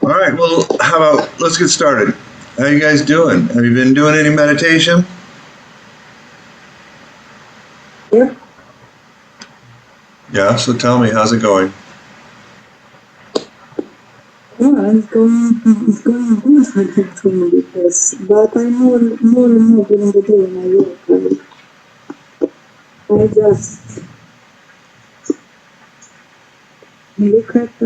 All right, well, how about let's get started. How you guys doing? Have you been doing any meditation? Yeah. Yeah, so tell me, how's it going? Yeah, it's going good for me because, but I more and more during the day when I work. I just look at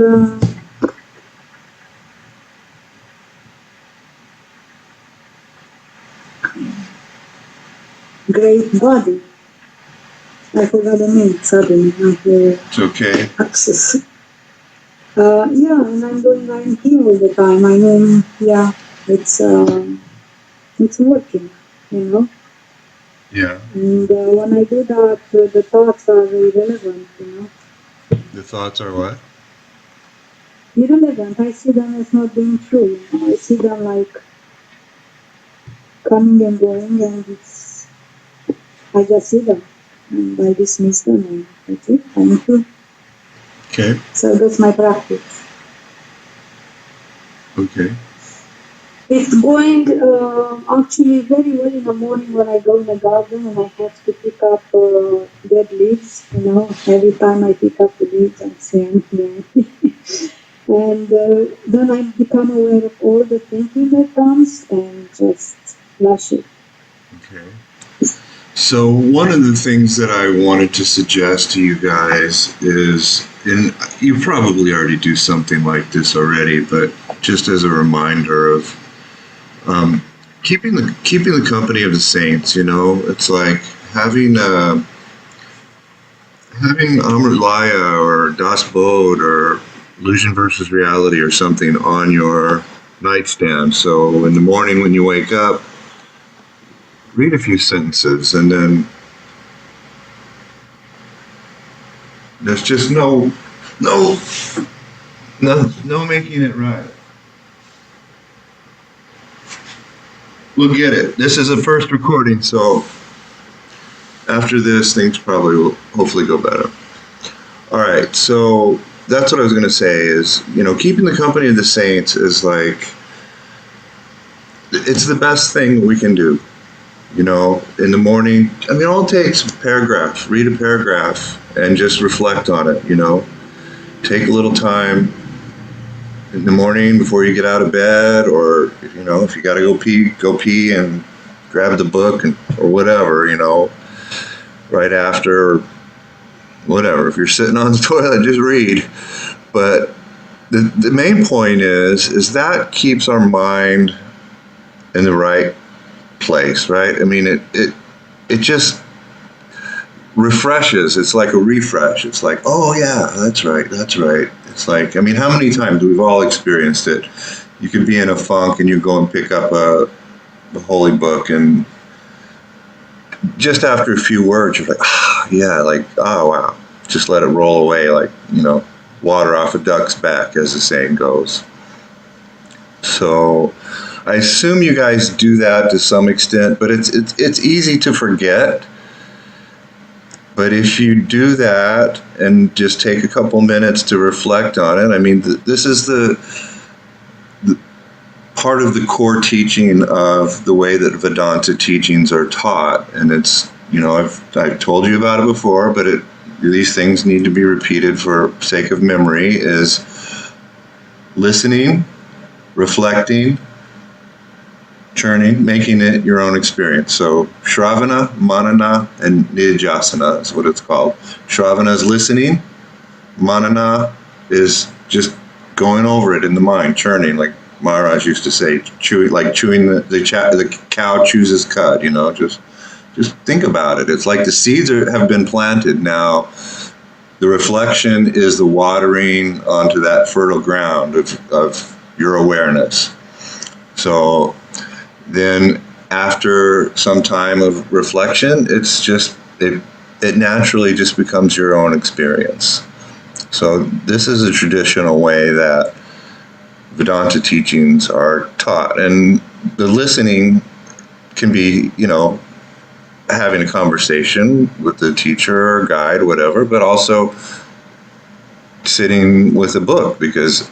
great body. I forgot the name suddenly. It's okay. Access. Yeah, and I'm here all the time. I mean, yeah, it's working, you know. Yeah. And when I do that, the thoughts are irrelevant, you know. The thoughts are what? Irrelevant. I see them as not being true. You know? I see them like coming and going, and I just see them, and I dismiss them, and that's it. Thank you. Okay. So that's my practice. Okay. It's going actually very well in the morning when I go in the garden and I have to pick up dead leaves. You know, every time I pick up the leaves, I say I'm here. And then I become aware of all the thinking that comes and just flush it. Okay. So one of the things that I wanted to suggest to you guys is, and you probably already do something like this already, but just as a reminder of keeping the company of the saints. You know, it's like having Amrlaya or Das Bod or Illusion versus Reality or something on your nightstand. So in the morning when you wake up, read a few sentences, and then there's just no making it right. We'll get it. This is a first recording, so after this, things probably will hopefully go better. All right, so that's what I was going to say is, you know, keeping the company of the saints is like, it's the best thing we can do. You know, in the morning, I mean, all it takes is a paragraph. Read a paragraph and just reflect on it, you know. Take a little time in the morning before you get out of bed, or, you know, if you got to go pee and grab the book or whatever, you know, right after, or whatever. If you're sitting on the toilet, just read. But the main point is that keeps our mind in the right place, right? I mean, it just refreshes. It's like a refresh. It's like, oh yeah, that's right. It's like, I mean, how many times we've all experienced it? You could be in a funk and you go and pick up the holy book, and just after a few words, you're like, yeah, like, oh wow, just let it roll away, like, you know, water off a duck's back, as the saying goes. So I assume you guys do that to some extent, but it's easy to forget. But if you do that and just take a couple minutes to reflect on it, I mean, this is the part of the core teaching of the way that Vedanta teachings are taught. And it's, you know, I've told you about it before, but these things need to be repeated for sake of memory, is listening, reflecting, churning, making it your own experience. So Shravana, Manana, and Nidhyasana is what it's called. Shravana is listening. Manana is just going over it in the mind, churning, like Maharaj used to say, chewing the cow chews cud, you know, just think about it. It's like the seeds have been planted. Now the reflection is the watering onto that fertile ground of your awareness. So then after some time of reflection, it's just, it naturally just becomes your own experience. So this is a traditional way that Vedanta teachings are taught. And the listening can be, you know, having a conversation with the teacher or guide, whatever, but also sitting with a book, because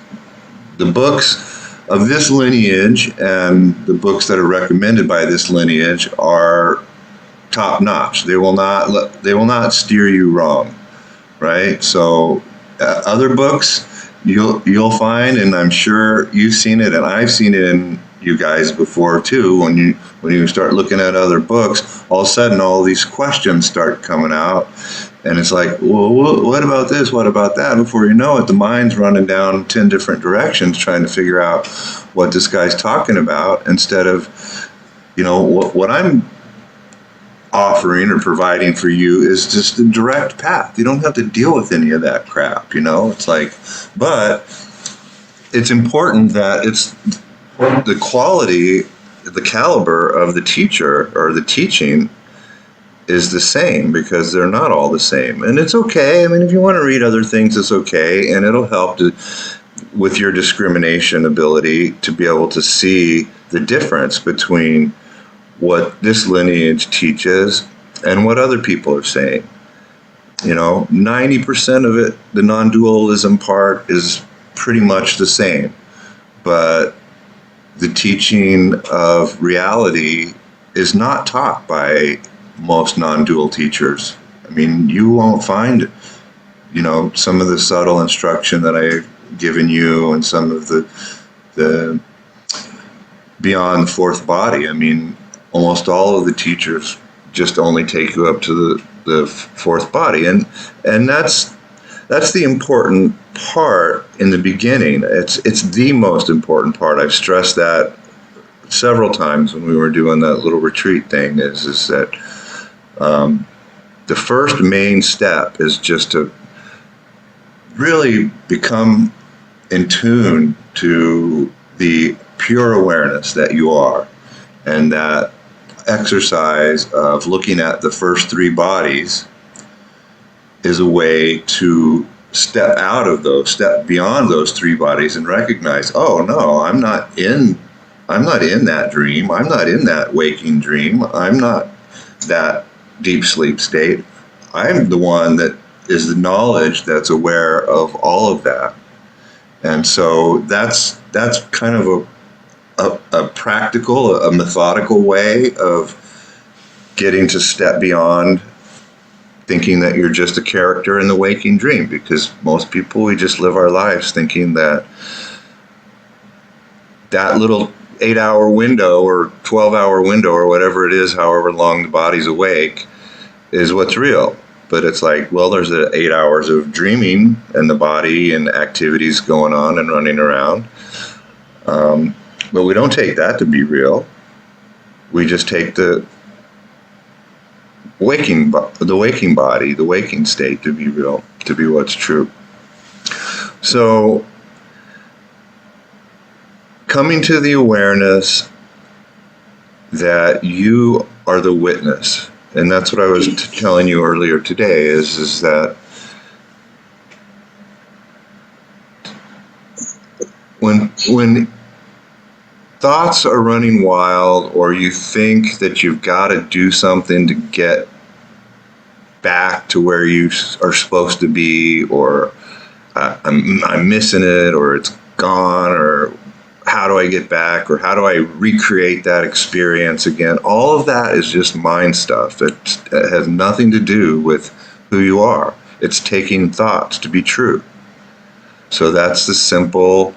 the books of this lineage, and the books that are recommended by this lineage are top notch. They will not steer you wrong, right? So other books you'll find, and I'm sure you've seen it, and I've seen it in you guys before too. When you start looking at other books, all of a sudden all these questions start coming out, and it's like, well, what about this? What about that? Before you know it, the mind's running down 10 different directions trying to figure out what this guy's talking about, instead of, what I'm offering or providing for you is just a direct path. You don't have to deal with any of that crap, It's like, but it's important that it's the quality, the caliber of the teacher or the teaching is the same, because they're not all the same. And it's okay. I mean, if you want to read other things, it's okay. And it'll help with your discrimination ability to be able to see the difference between what this lineage teaches and what other people are saying. 90% of it, the non-dualism part, is pretty much the same. But the teaching of reality is not taught by most non-dual teachers. I mean, you won't find, some of the subtle instruction that I've given you, and some of the beyond the fourth body. I mean, almost all of the teachers just only take you up to the fourth body, and that's the important part in the beginning. It's the most important part. I've stressed that several times when we were doing that little retreat thing. Is that the first main step is just to really become in tune to the pure awareness that you are, and that exercise of looking at the first three bodies is a way to step beyond those three bodies and recognize, oh no, I'm not in that dream. I'm not in that waking dream. I'm not that deep sleep state. I'm the one that is the knowledge that's aware of all of that. And so that's kind of a practical, a methodical way of getting to step beyond thinking that you're just a character in the waking dream. Because most people, we just live our lives thinking that little 8-hour window or 12-hour window or whatever it is, however long the body's awake, is what's real. But it's like, well, there's 8 hours of dreaming and the body and activities going on and running around. But we don't take that to be real. We just take the waking body, the waking state, to be real, to be what's true. So, coming to the awareness that you are the witness, and that's what I was telling you earlier today, is that when thoughts are running wild, or you think that you've got to do something to get back to where you are supposed to be, or I'm missing it, or it's gone, or how do I get back, or how do I recreate that experience again? All of that is just mind stuff. It has nothing to do with who you are. It's taking thoughts to be true. So that's the simple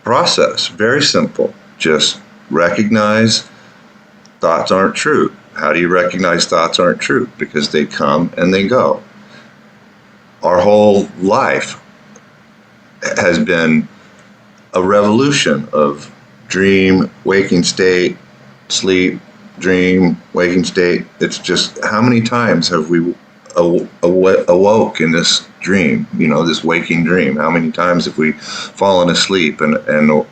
process. Very simple. Just recognize thoughts aren't true. How do you recognize thoughts aren't true? Because they come and they go. Our whole life has been a revolution of dream, waking state, sleep, dream, waking state. It's just, how many times have we awoke in this dream, this waking dream? How many times have we fallen asleep and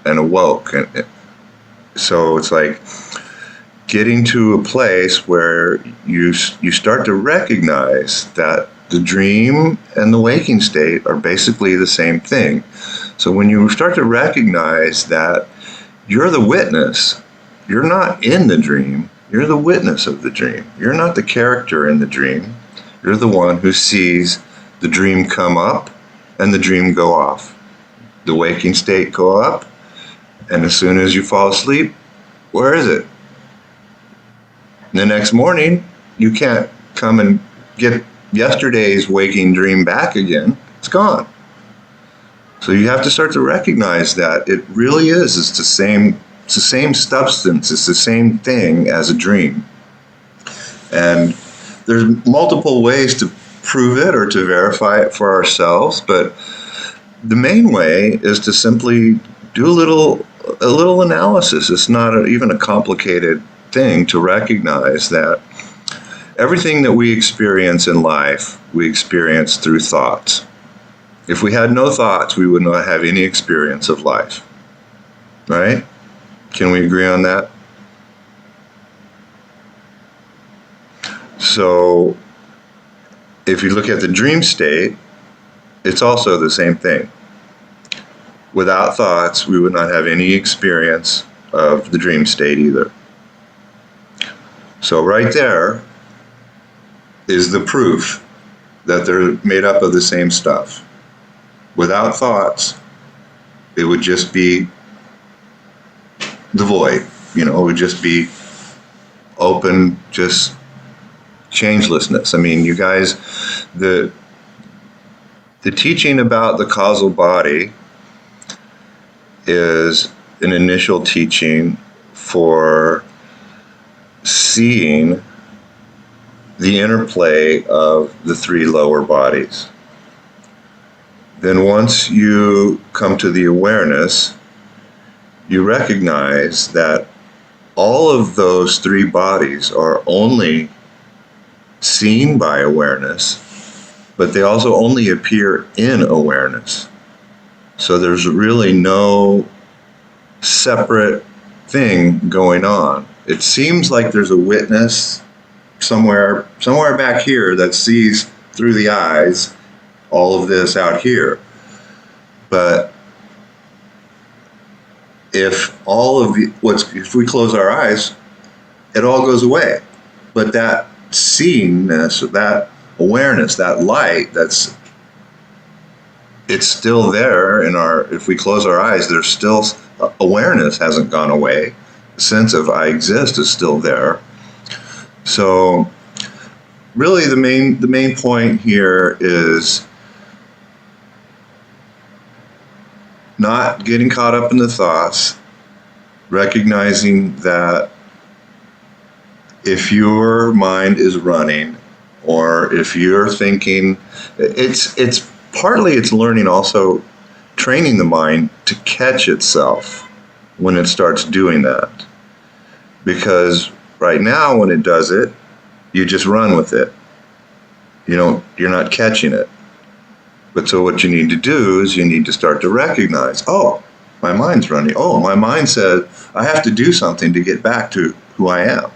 awoke? And so it's like getting to a place where you start to recognize that the dream and the waking state are basically the same thing. So when you start to recognize that you're the witness, you're not in the dream, you're the witness of the dream. You're not the character in the dream. You're the one who sees the dream come up and the dream go off. The waking state go up And as soon as you fall asleep, where is it? The next morning, you can't come and get yesterday's waking dream back again. It's gone. So you have to start to recognize that it really is. It's the same substance. It's the same thing as a dream. And there's multiple ways to prove it or to verify it for ourselves, but the main way is to simply do a little analysis. It's not even a complicated thing to recognize that everything that we experience in life, we experience through thoughts. If we had no thoughts, we would not have any experience of life. Right? Can we agree on that? So, if you look at the dream state, it's also the same thing. Without thoughts, we would not have any experience of the dream state either. So right there is the proof that they're made up of the same stuff. Without thoughts, it would just be the void. It would just be open, just changelessness. I mean, you guys, the teaching about the causal body is an initial teaching for seeing the interplay of the three lower bodies. Then once you come to the awareness, you recognize that all of those three bodies are only seen by awareness, but they also only appear in awareness. So there's really no separate thing going on. It seems like there's a witness somewhere back here that sees through the eyes all of this out here. But if if we close our eyes, it all goes away. But that seingness, that awareness, that light, it's still there if we close our eyes, there's still awareness hasn't gone away. The sense of I exist is still there. So really the main point here is not getting caught up in the thoughts, recognizing that if your mind is running or if you're thinking, it's partly learning, also training the mind to catch itself when it starts doing that. Because right now when it does it, you just run with it. You're not catching it. But so what you need to do is you need to start to recognize, oh, my mind's running. Oh, my mind said I have to do something to get back to who I am.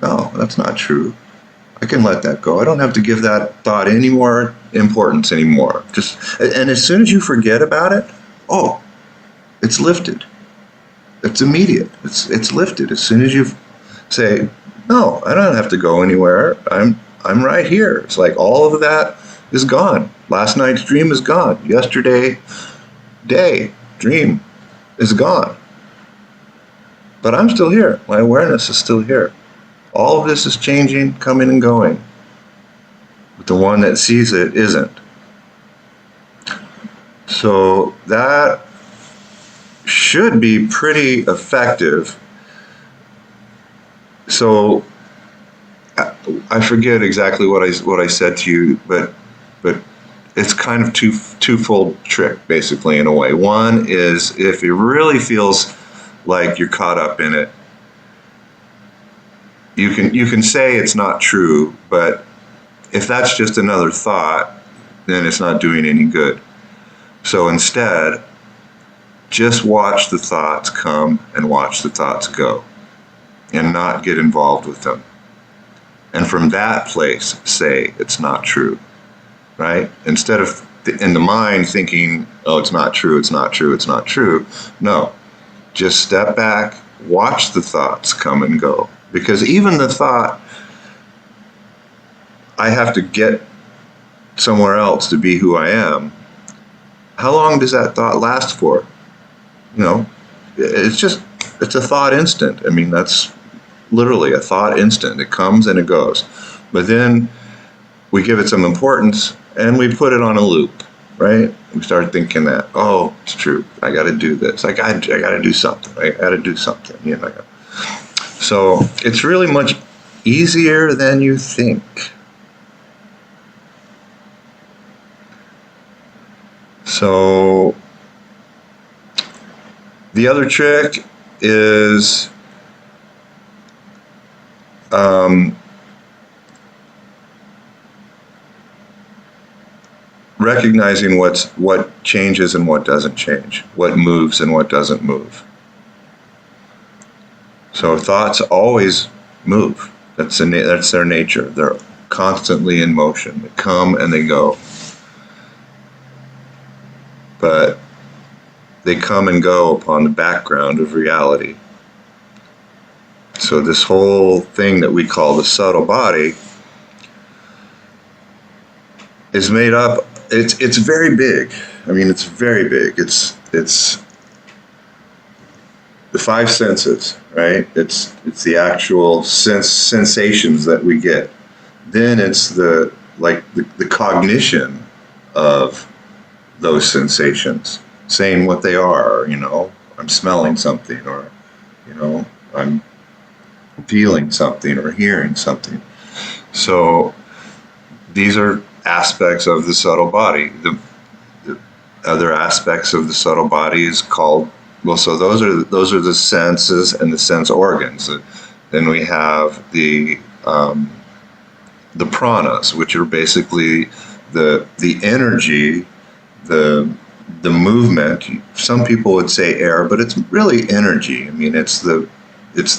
No, that's not true. I can let that go. I don't have to give that thought any more importance anymore. And as soon as you forget about it, oh, it's lifted. It's immediate. It's lifted. As soon as you say, no, I don't have to go anywhere. I'm right here. It's like all of that is gone. Last night's dream is gone. Yesterday dream is gone. But I'm still here. My awareness is still here. All of this is changing, coming and going. But the one that sees it isn't. So that should be pretty effective. So I forget exactly what I said to you, but it's kind of twofold trick, basically, in a way. One is if it really feels like you're caught up in it, you can say it's not true, but if that's just another thought, then it's not doing any good. So instead, just watch the thoughts come and watch the thoughts go, and not get involved with them. And from that place, say it's not true, right? Instead of in the mind thinking, oh, it's not true, it's not true, it's not true. No, just step back, watch the thoughts come and go. Because even the thought, I have to get somewhere else to be who I am, how long does that thought last for? it's a thought instant. I mean, that's literally a thought instant. It comes and it goes. But then we give it some importance and we put it on a loop, right? We start thinking that, oh, it's true. I got to do this. I got to do something. I got to do something. You know. So it's really much easier than you think. So the other trick is recognizing what changes and what doesn't change, what moves and what doesn't move. So thoughts always move. That's their nature. They're constantly in motion. They come and they go. But they come and go upon the background of reality. So this whole thing that we call the subtle body is made up. It's very big. I mean, it's very big. It's the five senses, right? It's the actual sensations that we get. Then it's the cognition of those sensations, saying what they are. You know, I'm smelling something, or you know, I'm feeling something or hearing something. So these are aspects of the subtle body. The other aspects of the subtle body is called, well, so those are the senses and the sense organs. Then we have the pranas, which are basically the energy, the movement. Some people would say air, but it's really energy. I mean, it's the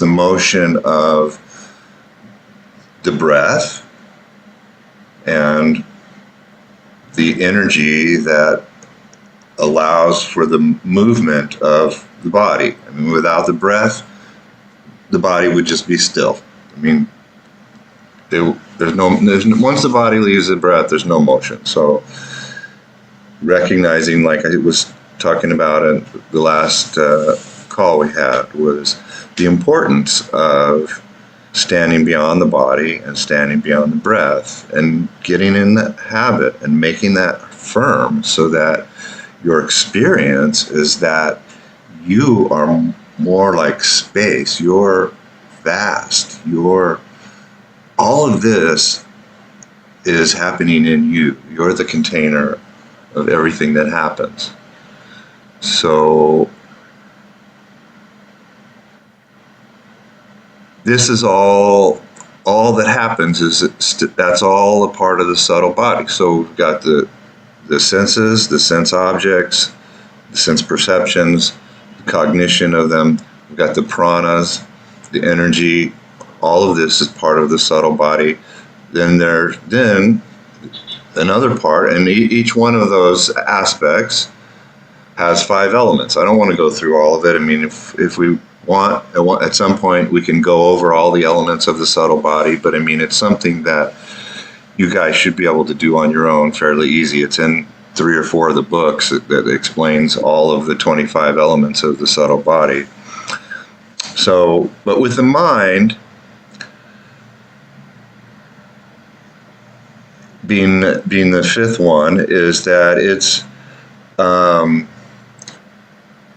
motion of the breath and the energy that allows for the movement of the body. I mean, without the breath, the body would just be still. I mean, once the body leaves the breath, there's no motion. So recognizing, like I was talking about in the last call we had, was the importance of standing beyond the body and standing beyond the breath and getting in that habit and making that firm, so that your experience is that you are more like space. You're vast. All of this is happening in you. You're the container of everything that happens. So this is all that happens is that's all a part of the subtle body. So we've got the senses, the sense objects, the sense perceptions, the cognition of them. We've got the pranas, the energy. All of this is part of the subtle body. Then another part, and each one of those aspects has 5 elements. I don't want to go through all of it. I mean, if we want, at some point we can go over all the elements of the subtle body, but I mean, it's something that you guys should be able to do on your own fairly easy. It's in 3 or 4 of the books that explains all of the 25 elements of the subtle body. So, but with the mind being the 5th one, is that it's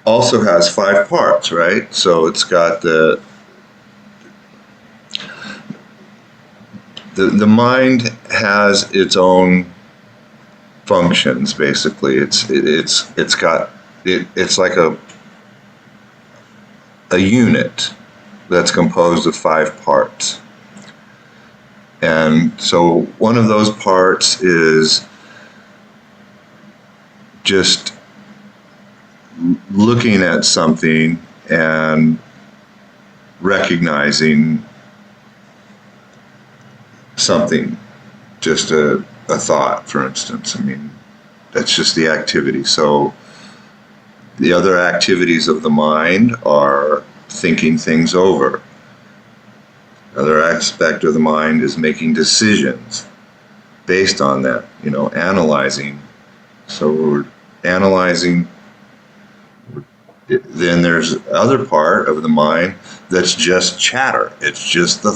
also has 5 parts, right? So it's got the mind has its own functions. Basically, it's like a unit that's composed of 5 parts. And so one of those parts is just looking at something and recognizing something, just a thought, for instance. I mean, that's just the activity. So the other activities of the mind are thinking things over. Another aspect of the mind is making decisions based on that, analyzing. So we're analyzing, we're Then there's other part of the mind that's just chatter. It's just the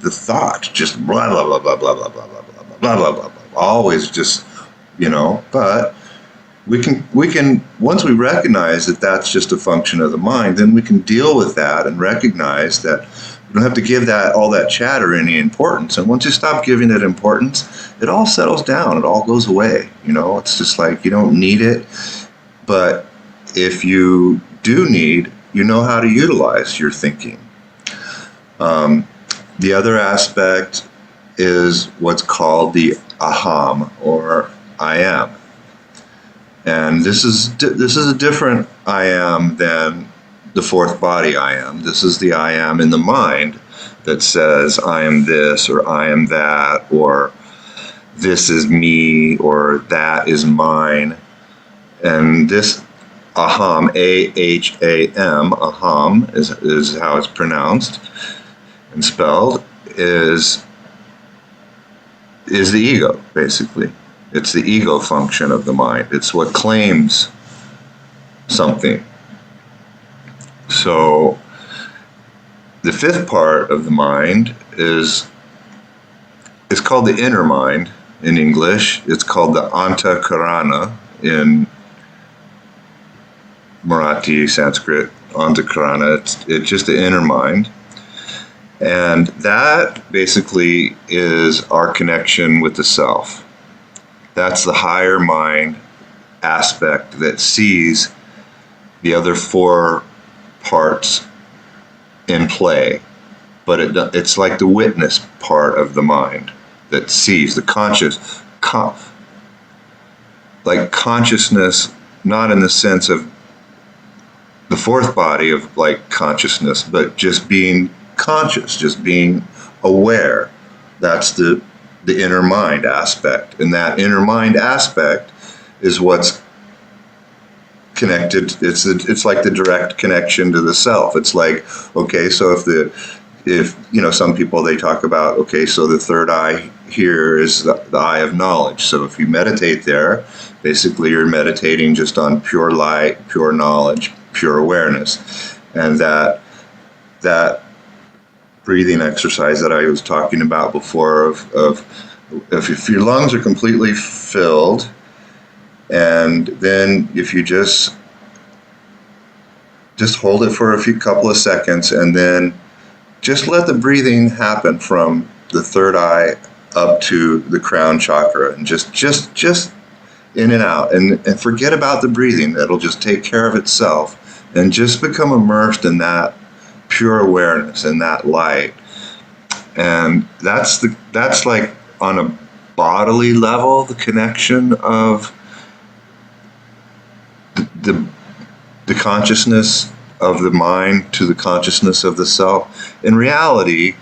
thought, just blah blah blah blah blah blah blah blah blah blah blah blah blah. Always just, but we can once we recognize that that's just a function of the mind, then we can deal with that and recognize that we don't have to give that all that chatter any importance. And once you stop giving it importance, it all settles down. It all goes away. It's just like you don't need it. But if you do need, you know how to utilize your thinking. The other aspect is what's called the aham, or I am. And this is a different I am than the fourth body I am. This is the I am in the mind that says I am this, or I am that, or this is me, or that is mine. And this aham, A-H-A-M, aham is how it's pronounced and spelled, is the ego, basically. It's the ego function of the mind. It's what claims something. So the fifth part of the mind is called the inner mind in English. It's called the antakarana in Marathi, Sanskrit, antakarana. It's just the inner mind. And that basically is our connection with the self. That's the higher mind aspect that sees the other four parts in play. But it's like the witness part of the mind that sees the like consciousness, not in the sense of the fourth body of like consciousness, but just being conscious, just being aware. That's the inner mind aspect. And that inner mind aspect is what's connected. It's like the direct connection to the self. It's like, okay, so if some people, they talk about, okay, so the third eye here is the eye of knowledge. So if you meditate there, basically you're meditating just on pure light, pure knowledge, pure awareness. And that breathing exercise that I was talking about before of if your lungs are completely filled, and then if you just hold it for a couple of seconds, and then just let the breathing happen from the third eye up to the crown chakra, and just in and out, and forget about the breathing. That'll just take care of itself, and just become immersed in that pure awareness and that light. And that's like on a bodily level, the connection of the consciousness of the mind to the consciousness of the self. In reality,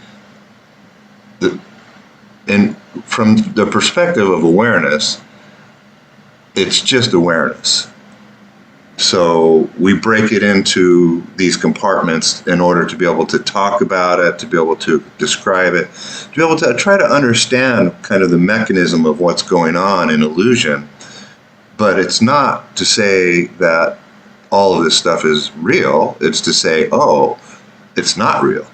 and from the perspective of awareness, it's just awareness. So we break it into these compartments in order to be able to talk about it, to be able to describe it, to be able to try to understand kind of the mechanism of what's going on in illusion. But it's not to say that all of this stuff is real. It's to say, oh, it's not real.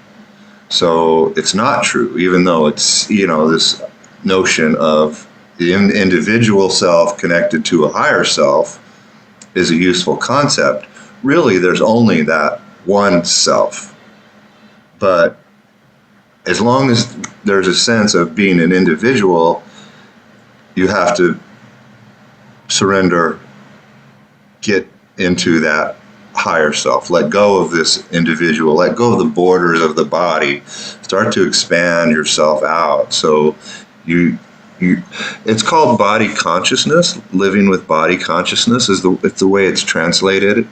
So it's not true, even though it's, this notion of the individual self connected to a higher self is a useful concept. Really, there's only that one self. But as long as there's a sense of being an individual, you have to surrender, get into that higher self, let go of this individual, let go of the borders of the body, start to expand yourself out. So it's called body consciousness. Living with body consciousness it's the way it's translated.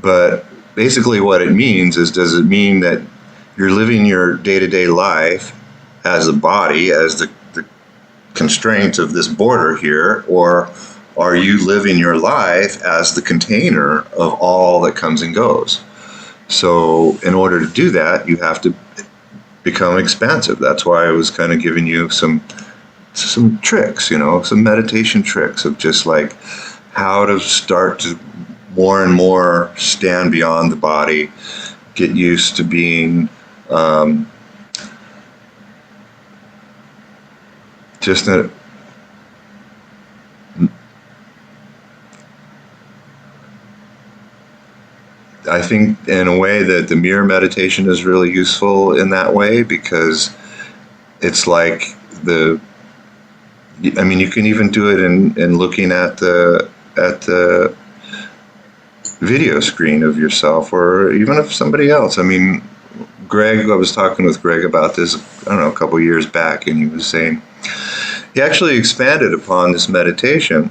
But basically what it means is, does it mean that you're living your day-to-day life as a body, as the constraints of this border here, or are you living your life as the container of all that comes and goes? So in order to do that, you have to become expansive. That's why I was kind of giving you some tricks, some meditation tricks of just like how to start to more and more stand beyond the body, get used to being just a, I think in a way that the mirror meditation is really useful in that way, because it's like I mean, you can even do it in looking at the video screen of yourself, or even of somebody else. I mean, I was talking with Greg about this, I don't know, a couple of years back, and he was saying, he actually expanded upon this meditation,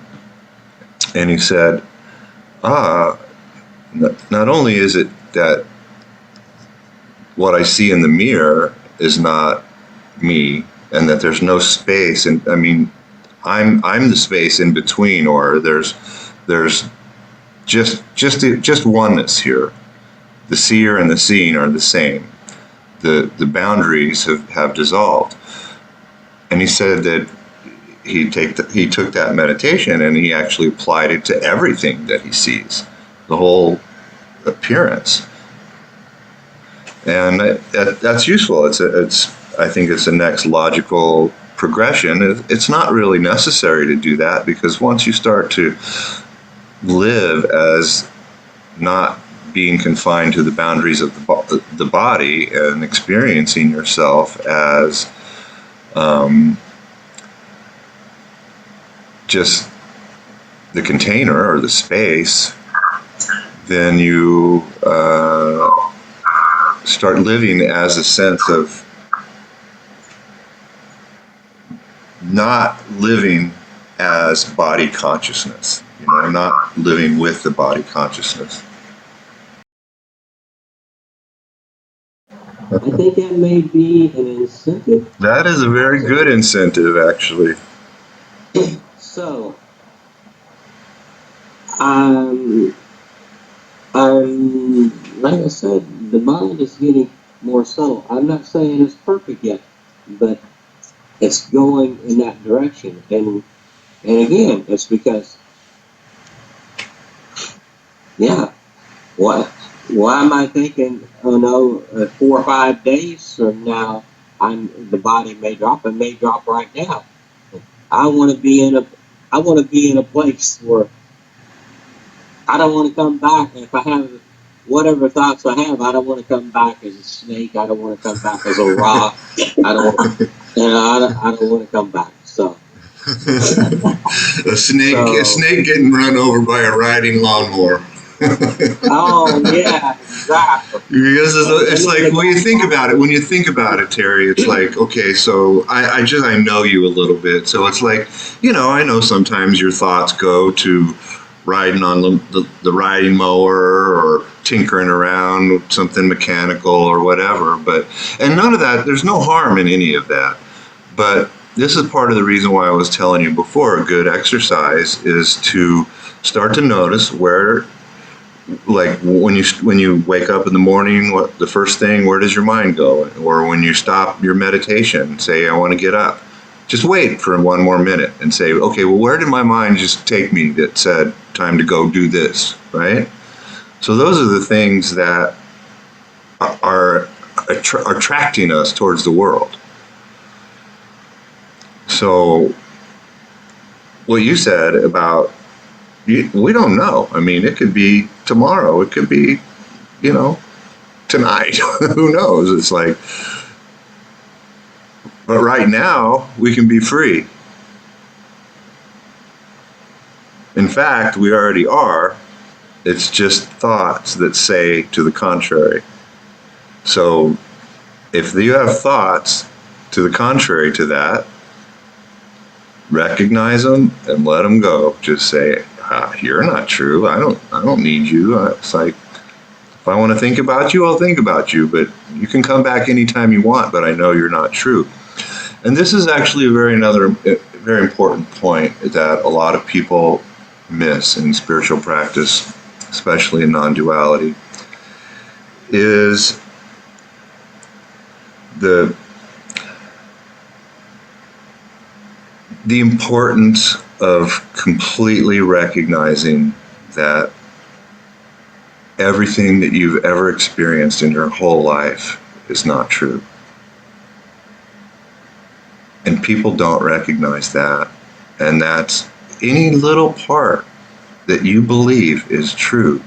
and he said, not only is it that what I see in the mirror is not me, and that there's no space, and I mean, I'm the space in between, or there's just oneness here. The seer and the seen are the same. The boundaries have dissolved. And he said that he took that meditation and he actually applied it to everything that he sees, the whole appearance. And that's useful. I think it's the next logical progression. It's not really necessary to do that, because once you start to live as not being confined to the boundaries of the body, and experiencing yourself as just the container or the space, then you start living as a sense of not living as body consciousness. You know, I'm not living with the body consciousness. I think that may be an incentive. That is a very good incentive, actually. So, like I said, the mind is getting more subtle. I'm not saying it's perfect yet, but it's going in that direction. And again, it's because, yeah, why am I thinking, oh no, 4 or 5 days from now, the body may drop. It may drop right now. I want to be in a place where I don't want to come back. If I have whatever thoughts I have, I don't want to come back as a snake. I don't want to come back as a rock. I don't want to come back. So a snake getting run over by a riding lawnmower. Oh yeah, exactly. Because it's like, when you think about it, Terry, it's like, okay, so I know you a little bit, so it's like, I know sometimes your thoughts go to riding on the riding mower, or tinkering around with something mechanical or whatever, and none of that, there's no harm in any of that. But this is part of the reason why I was telling you before, a good exercise is to start to notice where, like when you wake up in the morning, what the first thing, where does your mind go? Or when you stop your meditation, say, I want to get up. Just wait for 1 more minute and say, okay, well, where did my mind just take me that said time to go do this, right? So those are the things that are attracting us towards the world. So what you said about, we don't know. I mean, it could be tomorrow. It could be, tonight. Who knows? It's like, but right now, we can be free. In fact, we already are. It's just thoughts that say to the contrary. So if you have thoughts to the contrary to that, recognize them and let them go. Just say, you're not true. I don't need you. It's like, if I want to think about you, I'll think about you, but you can come back anytime you want, but I know you're not true. And this is actually a very important point that a lot of people miss in spiritual practice, especially in non-duality, is the importance of completely recognizing that everything that you've ever experienced in your whole life is not true. And people don't recognize that. And that's any little part that you believe is true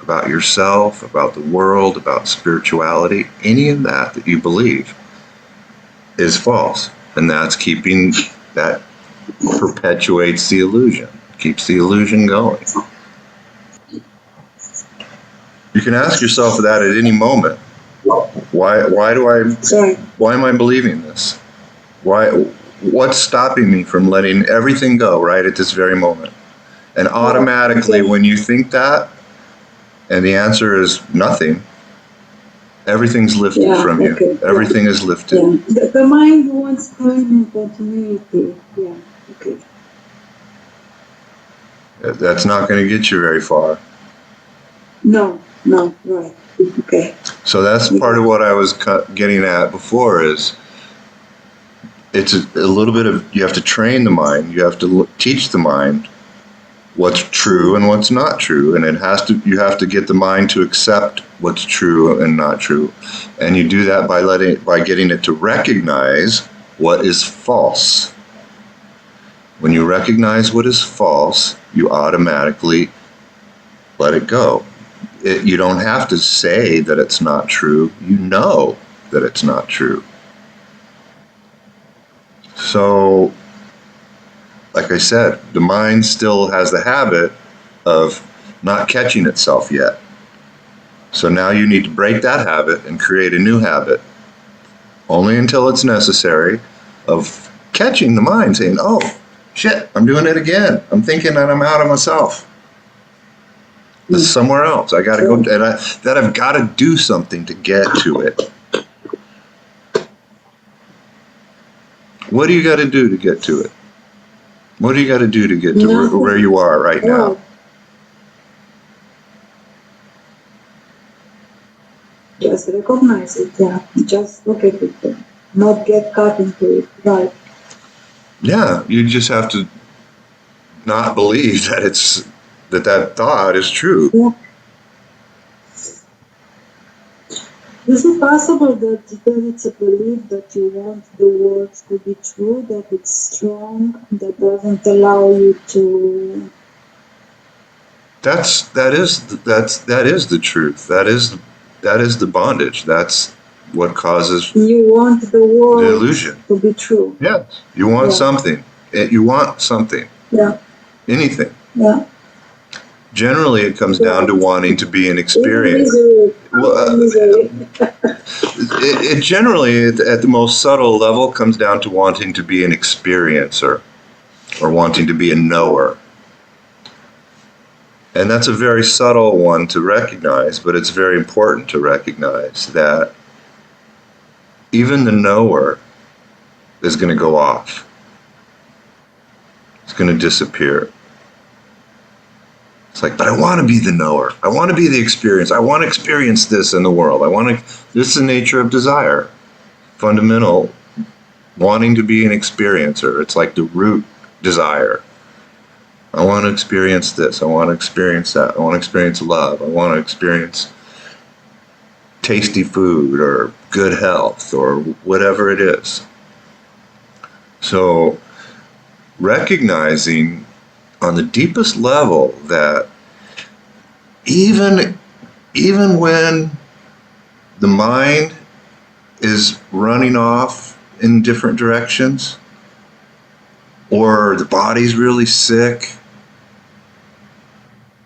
about yourself, about the world, about spirituality, any of that you believe is false. And that's that perpetuates the illusion, keeps the illusion going. You can ask yourself that at any moment. Why am I believing this? What's stopping me from letting everything go right at this very moment? And automatically, when you think that, and the answer is nothing, everything's lifted from you. Everything is lifted. Yeah. The mind wants time and continuity. Yeah. Okay. That's not going to get you very far. No, right. Okay. So that's part of what I was getting at before is it's a little bit of, you have to train the mind, you have to teach the mind what's true and what's not true, and you have to get the mind to accept what's true and not true. And you do that by getting it to recognize what is false. When you recognize what is false, you automatically let it go. You don't have to say that it's not true. You know that it's not true. So, like I said, the mind still has the habit of not catching itself yet. So now you need to break that habit and create a new habit, only until it's necessary, of catching the mind, saying, oh, shit, I'm doing it again. I'm thinking that I'm out of myself. This is somewhere else. I got to go, and I've got to do something to get to it. What do you got to do to get to it? What do you got to do to get to where you are right now? Just recognize it, yeah. Just look at it, not get caught into it, right? Yeah, you just have to not believe that that thought is true. Yeah. Is it possible that it's a belief that you want the words to be true, that it's strong, that doesn't allow you to? That is the truth. That is the bondage. That's what causes You want the words the illusion to be true. Yes. You want something. You want something. Yeah. Anything. Yeah. Generally, it comes down to wanting to be an experience. It generally, at the most subtle level, comes down to wanting to be an experiencer or wanting to be a knower. And that's a very subtle one to recognize, but it's very important to recognize that even the knower is going to go off. It's going to disappear. It's like, but I want to be the knower. I want to be the experience. I want to experience this in the world. This is the nature of desire. Fundamental, wanting to be an experiencer. It's like the root desire. I want to experience this. I want to experience that. I want to experience love. I want to experience tasty food or good health or whatever it is. So, recognizing on the deepest level that even when the mind is running off in different directions, or the body's really sick,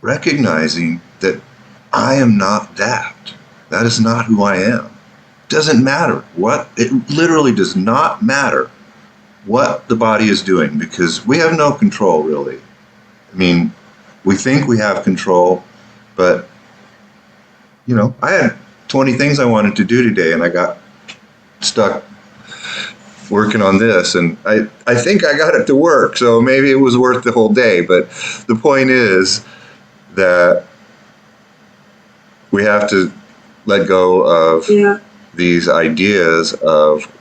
recognizing that I am not that. That is not who I am. It doesn't matter what, it literally does not matter what the body is doing, because we have no control, really. I mean, we think we have control, but, I had 20 things I wanted to do today, and I got stuck working on this, and I think I got it to work, so maybe it was worth the whole day, but the point is that we have to let go of these ideas of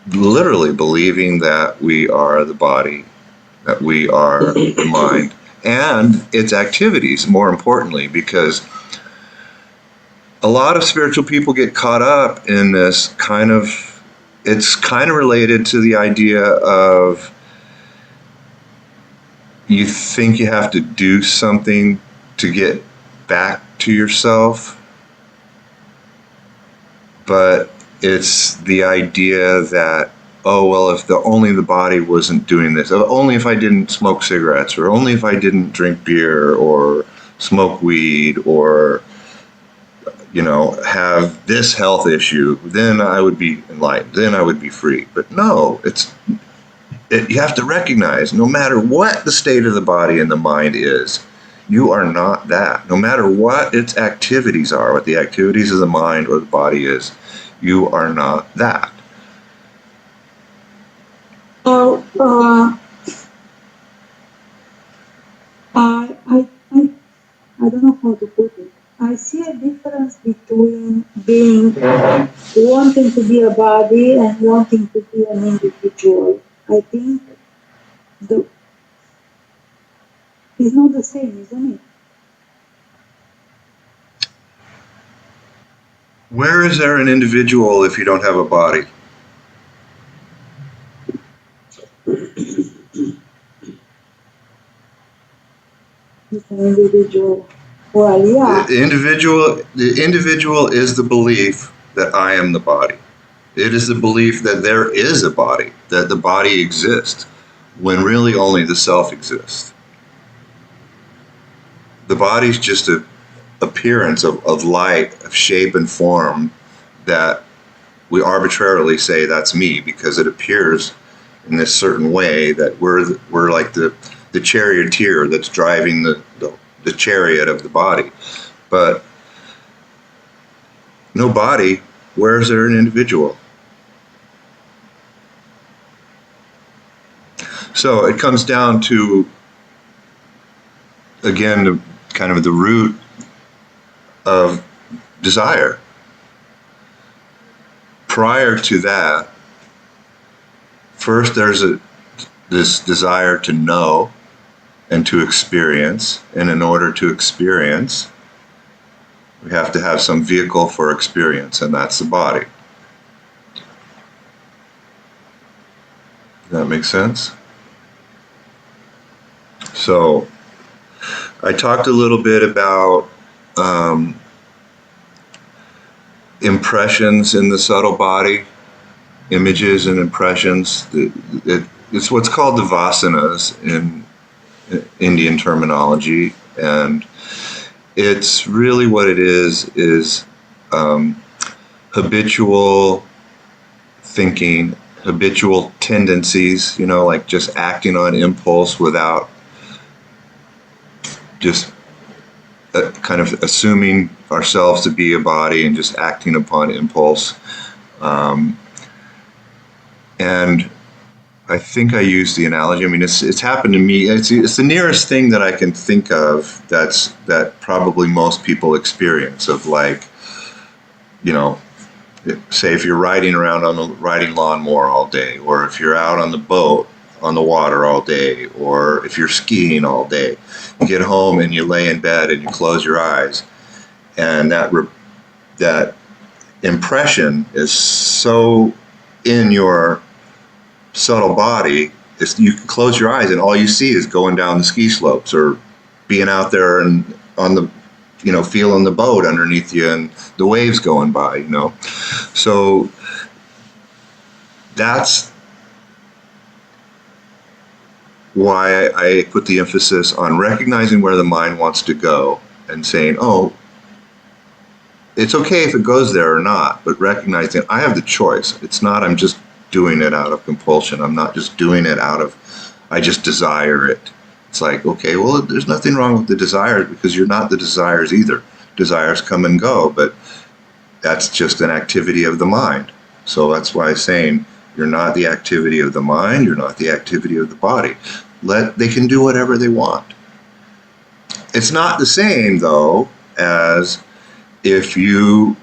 literally believing that we are the body, that we are the mind, and its activities, more importantly, because a lot of spiritual people get caught up in this kind of, it's kind of related to the idea of you think you have to do something to get back to yourself, but it's the idea that, oh, well, if only the body wasn't doing this, only if I didn't smoke cigarettes, or only if I didn't drink beer or smoke weed, or have this health issue, then I would be enlightened, then I would be free. But no, you have to recognize, no matter what the state of the body and the mind is, you are not that. No matter what its activities are, what the activities of the mind or the body is, you are not that. Well, I don't know how to put it. I see a difference between wanting to be a body and wanting to be an individual. I think it's not the same, isn't it? Where is there an individual if you don't have a body? It's an individual. Well, yeah. The individual is the belief that I am the body. It is the belief that there is a body, that the body exists, when really only the self exists. The body's just an appearance of light, of shape and form that we arbitrarily say that's me because it appears in this certain way that we're like the charioteer that's driving the chariot of the body. But no body, where is there an individual? So it comes down to, again, kind of the root of desire. Prior to that, first there's this desire to know and to experience, and in order to experience, we have to have some vehicle for experience, and that's the body. Does that make sense? So, I talked a little bit about impressions in the subtle body, images and impressions. It's what's called the vasanas in Indian terminology, and it's really what it is habitual thinking, habitual tendencies, like just acting on impulse without just kind of assuming ourselves to be a body and just acting upon impulse. And I think I used the analogy. I mean, it's happened to me. It's the nearest thing that I can think of that probably most people experience of, like, say if you're riding around on the riding lawnmower all day, or if you're out on the boat on the water all day, or if you're skiing all day, you get home and you lay in bed and you close your eyes, and that impression is so in your subtle body, you can close your eyes and all you see is going down the ski slopes or being out there and on the, feeling the boat underneath you and the waves going by, So that's why I put the emphasis on recognizing where the mind wants to go and saying, oh, it's okay if it goes there or not, but recognizing I have the choice. It's not I'm just doing it out of compulsion. I'm not just doing it out of, I just desire it. It's like, okay, well, there's nothing wrong with the desires because you're not the desires either. Desires come and go, but that's just an activity of the mind. So that's why I'm saying you're not the activity of the mind, you're not the activity of the body. They can do whatever they want. It's not the same, though, as if your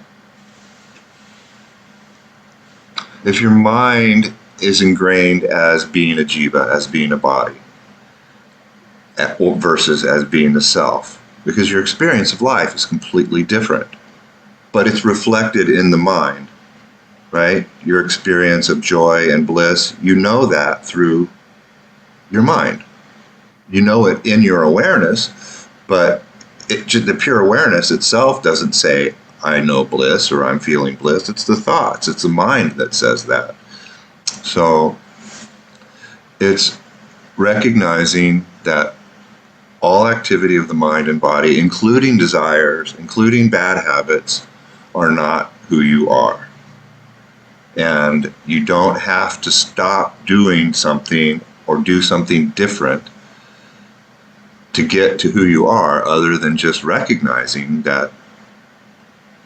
mind is ingrained as being a jiva, as being a body. versus as being the self, because your experience of life is completely different, but it's reflected in the mind, right? Your experience of joy and bliss, you know that through your mind. You know it in your awareness, but the pure awareness itself doesn't say, I know bliss or I'm feeling bliss. It's the thoughts, it's the mind that says that. So it's recognizing that all activity of the mind and body, including desires, including bad habits, are not who you are. And you don't have to stop doing something or do something different to get to who you are, other than just recognizing that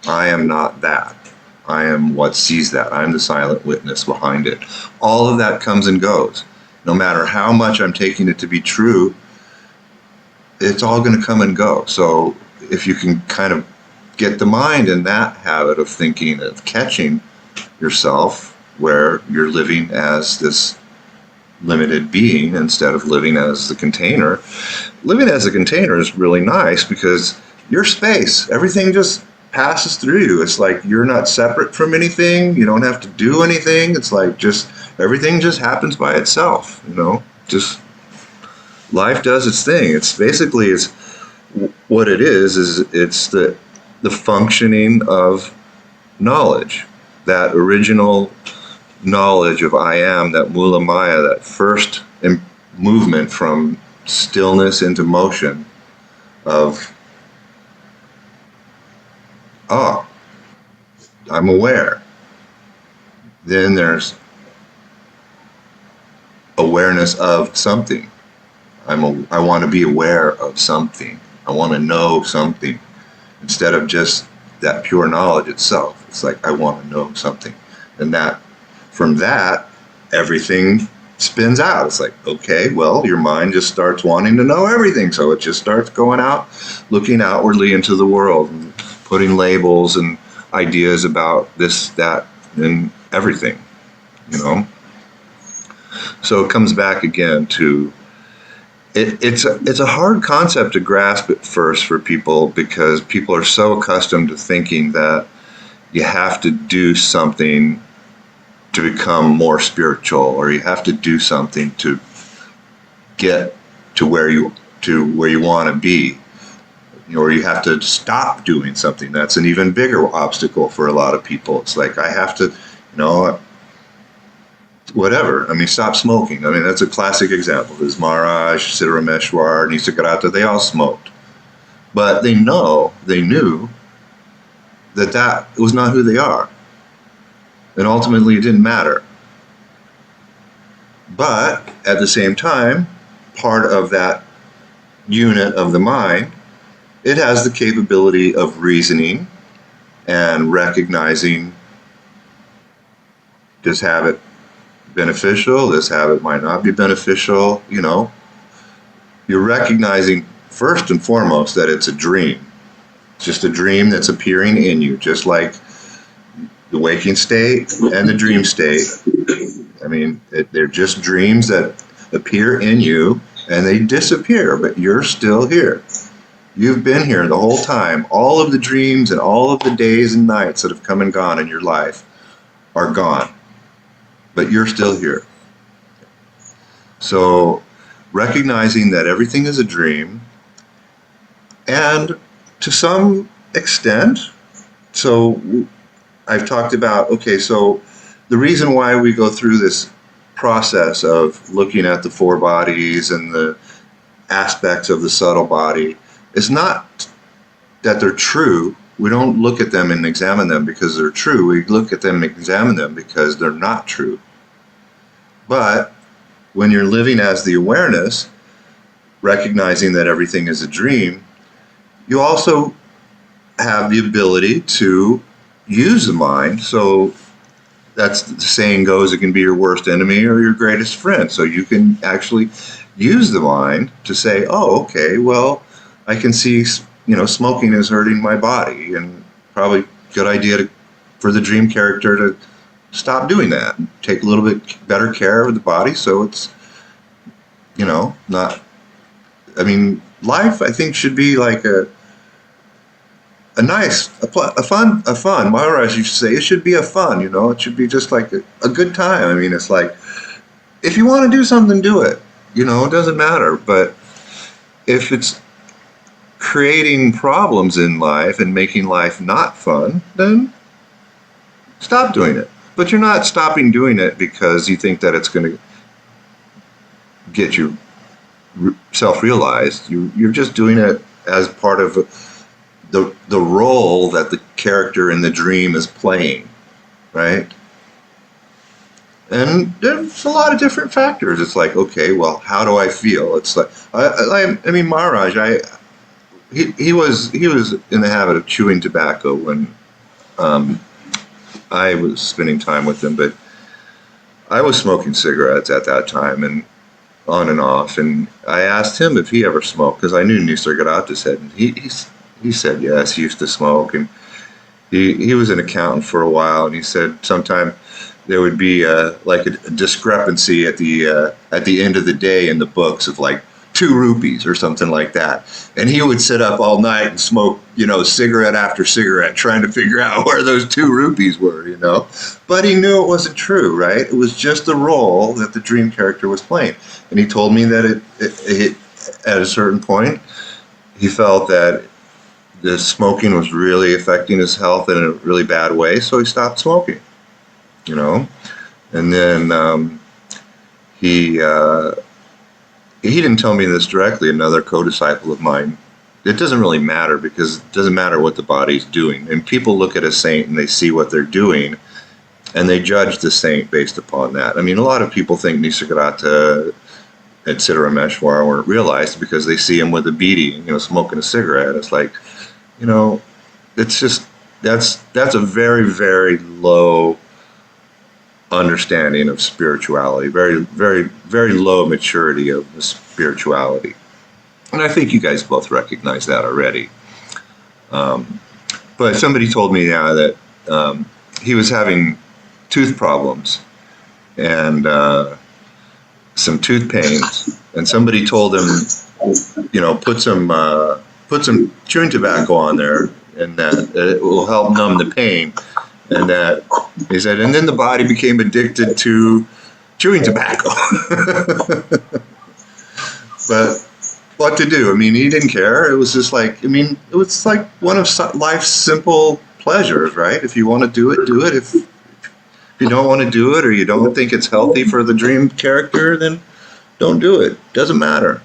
I am not that. I am what sees that. I'm the silent witness behind it. All of that comes and goes. No matter how much I'm taking it to be true, it's all going to come and go. So if you can kind of get the mind in that habit of thinking, of catching yourself where you're living as this limited being instead of living as the container. Living as a container is really nice because your space, everything just passes through you. It's like you're not separate from anything. You don't have to do anything. It's like just everything just happens by itself, just life does its thing. It's basically what it is it's the functioning of knowledge, that original knowledge of I am, that Mula Maya, that first movement from stillness into motion of, I'm aware. Then there's awareness of something. I want to be aware of something. I want to know something instead of just that pure knowledge itself. It's like I want to know something, and that from that everything spins out. It's like, okay, well, your mind just starts wanting to know everything, so it just starts going out, looking outwardly into the world, and putting labels and ideas about this, that, and everything. So it comes back again to it's a hard concept to grasp at first for people, because people are so accustomed to thinking that you have to do something to become more spiritual, or you have to do something to get to where you want to be, or you have to stop doing something. That's an even bigger obstacle for a lot of people. It's like, I have to, whatever. Stop smoking. That's a classic example. There's Maharaj, Siddharameshwar, Nisargadatta, they all smoked. But they knew that was not who they are. And ultimately it didn't matter. But at the same time, part of that unit of the mind, it has the capability of reasoning and recognizing this habit beneficial, this habit might not be beneficial. You're recognizing first and foremost that it's a dream. It's just a dream that's appearing in you, just like the waking state and the dream state. They're just dreams that appear in you and they disappear, but you're still here. You've been here the whole time. All of the dreams and all of the days and nights that have come and gone in your life are gone, but you're still here. So recognizing that everything is a dream, and to some extent, so I've talked about, so the reason why we go through this process of looking at the four bodies and the aspects of the subtle body is not that they're true. We don't look at them and examine them because they're true. We look at them and examine them because they're not true. But when you're living as the awareness, recognizing that everything is a dream, you also have the ability to use the mind. So that's the saying goes, it can be your worst enemy or your greatest friend. So you can actually use the mind to say, okay, well, I can see, smoking is hurting my body, and probably good idea for the dream character to stop doing that and take a little bit better care of the body, so it's, not I mean, life, I think, should be like a fun. Maharaj used to say it should be a fun. It should be just like a good time. I mean, it's like if you want to do something, do it. It doesn't matter. But if it's creating problems in life and making life not fun, then stop doing it. But you're not stopping doing it because you think that it's going to get you self-realized. You're just doing it as part of the role that the character in the dream is playing, right? And there's a lot of different factors. It's like, okay, well, how do I feel? It's like, I mean, Maharaj, he was in the habit of chewing tobacco when I was spending time with him, but I was smoking cigarettes at that time and on and off. And I asked him if he ever smoked because I knew Nisargadatta said, and he said yes, he used to smoke, and he was an accountant for a while, and he said sometime there would be like a discrepancy at the end of the day in the books of like 2 rupees or something like that, and he would sit up all night and smoke cigarette after cigarette trying to figure out where those 2 rupees were, but he knew it wasn't true, right? It was just the role that the dream character was playing. And he told me that it at a certain point he felt that the smoking was really affecting his health in a really bad way, so he stopped smoking. And then he didn't tell me this directly. Another co-disciple of mine. It doesn't really matter because it doesn't matter what the body's doing. And people look at a saint and they see what they're doing, and they judge the saint based upon that. I mean, a lot of people think Nisargadatta and Siddharameshwar weren't realized because they see him with a beedi, smoking a cigarette. It's like, it's just that's a very, very low understanding of spirituality, very, very, very low maturity of the spirituality. And I think you guys both recognize that already. But somebody told me that he was having tooth problems and some tooth pains, and somebody told him, put some chewing tobacco on there, and that it will help numb the pain. And that he said, and then the body became addicted to chewing tobacco. But what to do? I mean, he didn't care. It was just like, it was like one of life's simple pleasures, right? If you want to do it, do it. If you don't want to do it, or you don't think it's healthy for the dream character, then don't do it. Doesn't matter.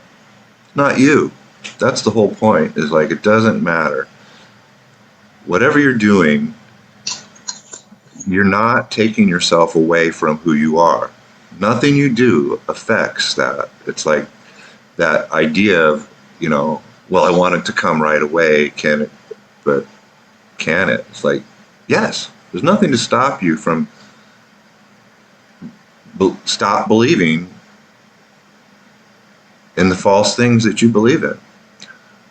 Not you. That's the whole point, is like, it doesn't matter. Whatever you're doing, you're not taking yourself away from who you are. Nothing you do affects that. It's like that idea of, well, I want it to come right away. Can it? But can it? It's like, yes, there's nothing to stop you from stop believing in the false things that you believe in.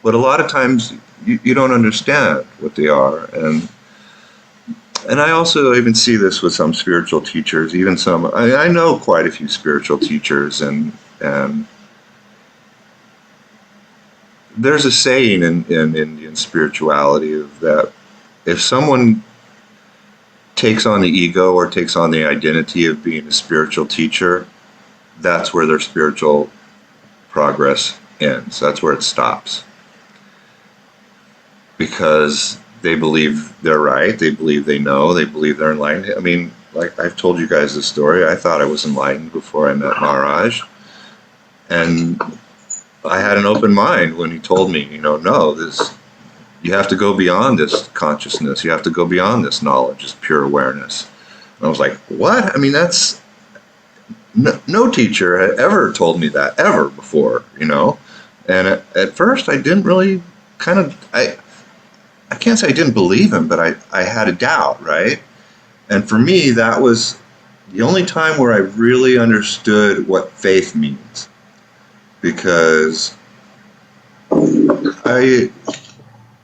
But a lot of times you don't understand what they are. And I also even see this with some spiritual teachers, even some, I know quite a few spiritual teachers, and there's a saying in Indian spirituality of that if someone takes on the ego or takes on the identity of being a spiritual teacher, that's where their spiritual progress ends. That's where it stops. Because they believe they're right, they believe they know, they believe they're enlightened. I mean, like I've told you guys this story, I thought I was enlightened before I met Maharaj. And I had an open mind when he told me, no, you have to go beyond this consciousness, you have to go beyond this knowledge, this pure awareness. And I was like, what? I mean, that's, no teacher had ever told me that, ever before, And at first I didn't really I can't say I didn't believe him, but I had a doubt, right? And for me, that was the only time where I really understood what faith means. Because I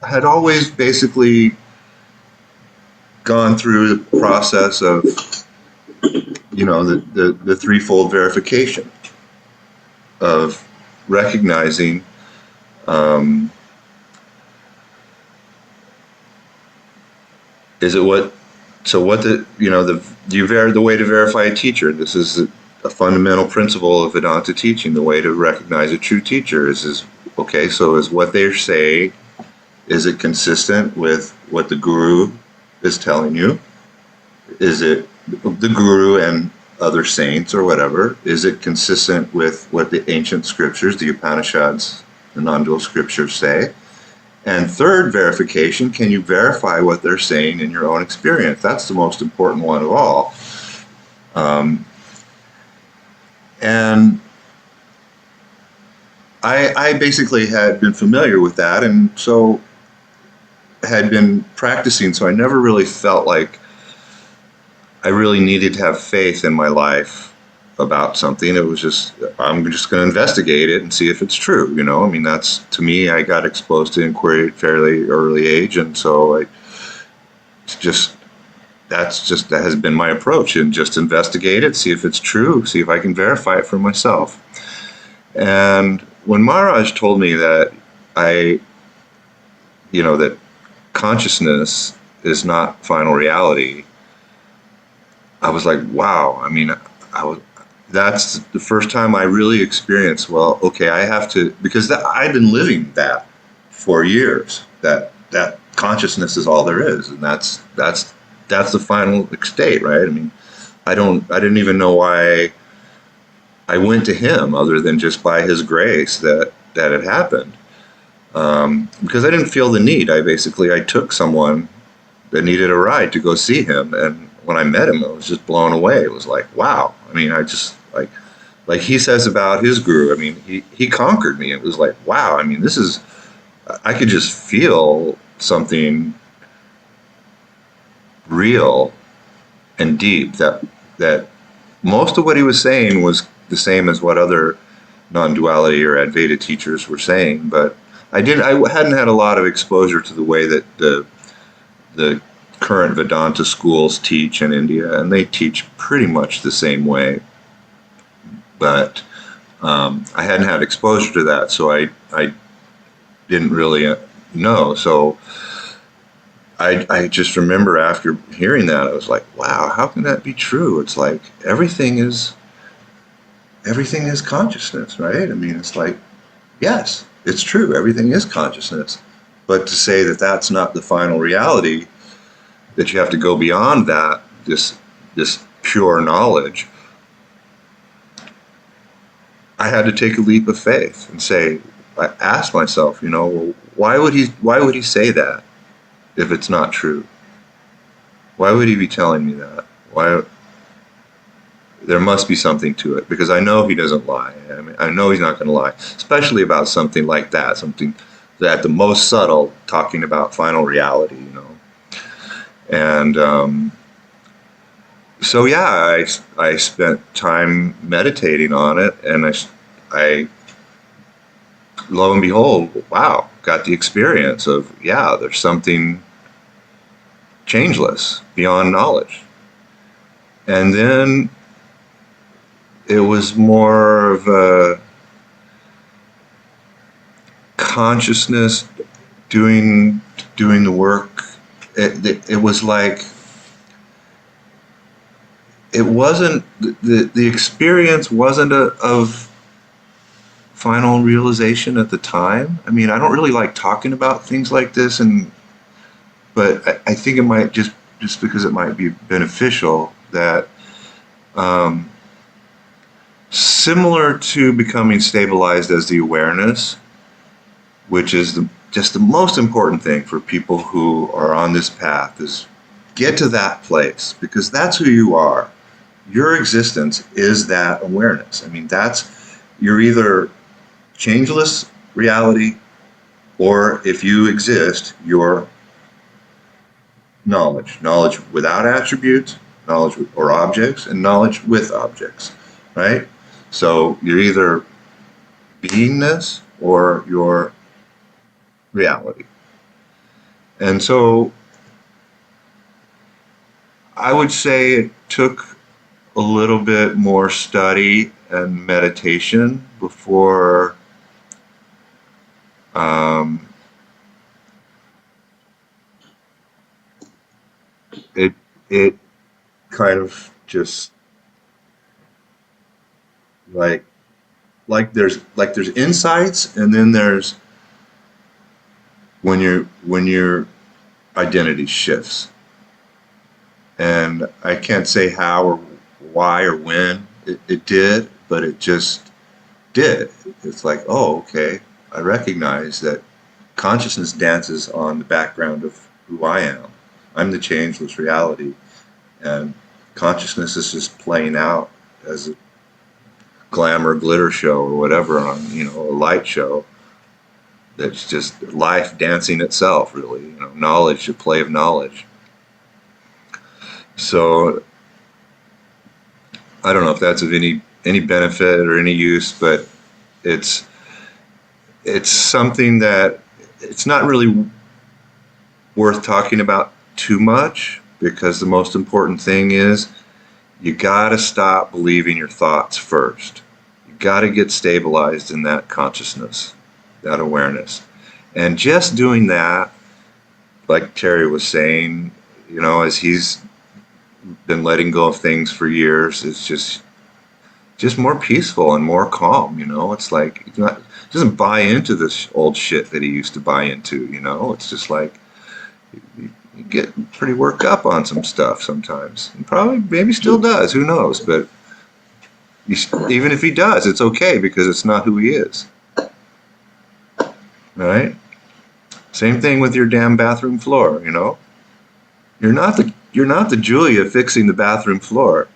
had always basically gone through the process of, the threefold verification of recognizing Um, is it what? So what the the way to verify a teacher? This is a fundamental principle of Vedanta teaching. The way to recognize a true teacher is okay. So is what they say, is it consistent with what the guru is telling you? Is it the guru and other saints or whatever? Is it consistent with what the ancient scriptures, the Upanishads, the non-dual scriptures say? And third verification, can you verify what they're saying in your own experience? That's the most important one of all. And I basically had been familiar with that, and so had been practicing, so I never really felt like I really needed to have faith in my life about something. It was just, I'm just going to investigate it and see if it's true. I mean, that's, to me, I got exposed to inquiry at a fairly early age, and so that has been my approach, and just investigate it, see if it's true, see if I can verify it for myself. And when Maharaj told me that that consciousness is not final reality, I was like, wow. I mean, that's the first time I really experienced, well, okay, I have to, because I've been living that for years, that consciousness is all there is, and that's the final state, right? I mean, I didn't even know why I went to him other than just by his grace that it happened. Because I didn't feel the need. I took someone that needed a ride to go see him, and when I met him, I was just blown away. It was like, wow. I mean, I just like he says about his guru. I mean, he conquered me. It was like, wow. I mean, I could just feel something real and deep that most of what he was saying was the same as what other non-duality or Advaita teachers were saying, but I hadn't had a lot of exposure to the way that the current Vedanta schools teach in India, and they teach pretty much the same way. But I hadn't had exposure to that, so I didn't really know. So I just remember after hearing that, I was like, wow, how can that be true? It's like everything is consciousness, right? I mean, it's like, yes, it's true, everything is consciousness. But to say that that's not the final reality, that you have to go beyond that, this pure knowledge, I had to take a leap of faith and I asked myself, well, why would he say that if it's not true? Why would he be telling me that? Why? There must be something to it, because I know he doesn't lie. I mean, I know he's not going to lie, especially about something like that, something that the most subtle, talking about final reality, And so yeah, I spent time meditating on it, and I lo and behold, wow, got the experience of, yeah, there's something changeless beyond knowledge. And then it was more of a consciousness doing the work. It was like, it wasn't, the experience wasn't of final realization at the time. I mean, I don't really like talking about things like this, but I think it might just because it might be beneficial, that similar to becoming stabilized as the awareness, which is just the most important thing for people who are on this path, is get to that place, because that's who you are. Your existence is that awareness. I mean, you're either changeless reality, or if you exist, you're knowledge without attributes, knowledge or objects, and knowledge with objects, right? So you're either beingness or your reality. And so I would say it took a little bit more study and meditation before Um, it it kind of just like there's insights, and then there's when your identity shifts. And I can't say how or why or when it did, but it just did. It's like, oh, okay, I recognize that consciousness dances on the background of who I am. I'm the changeless reality, and consciousness is just playing out as a glamour glitter show or whatever on, a light show. That's just life dancing itself, really. Knowledge, a play of knowledge. So I don't know if that's of any benefit or any use, but it's something that it's not really worth talking about too much, because the most important thing is you got to stop believing your thoughts first. You got to get stabilized in that consciousness, that awareness. And just doing that, like Terry was saying, as he's been letting go of things for years, it's just more peaceful and more calm. It's like he doesn't buy into this old shit that he used to buy into. It's just like you get pretty worked up on some stuff sometimes, and probably maybe still does. Who knows? But even if he does, it's okay, because it's not who he is. Right? Same thing with your damn bathroom floor. You're not the Julia fixing the bathroom floor.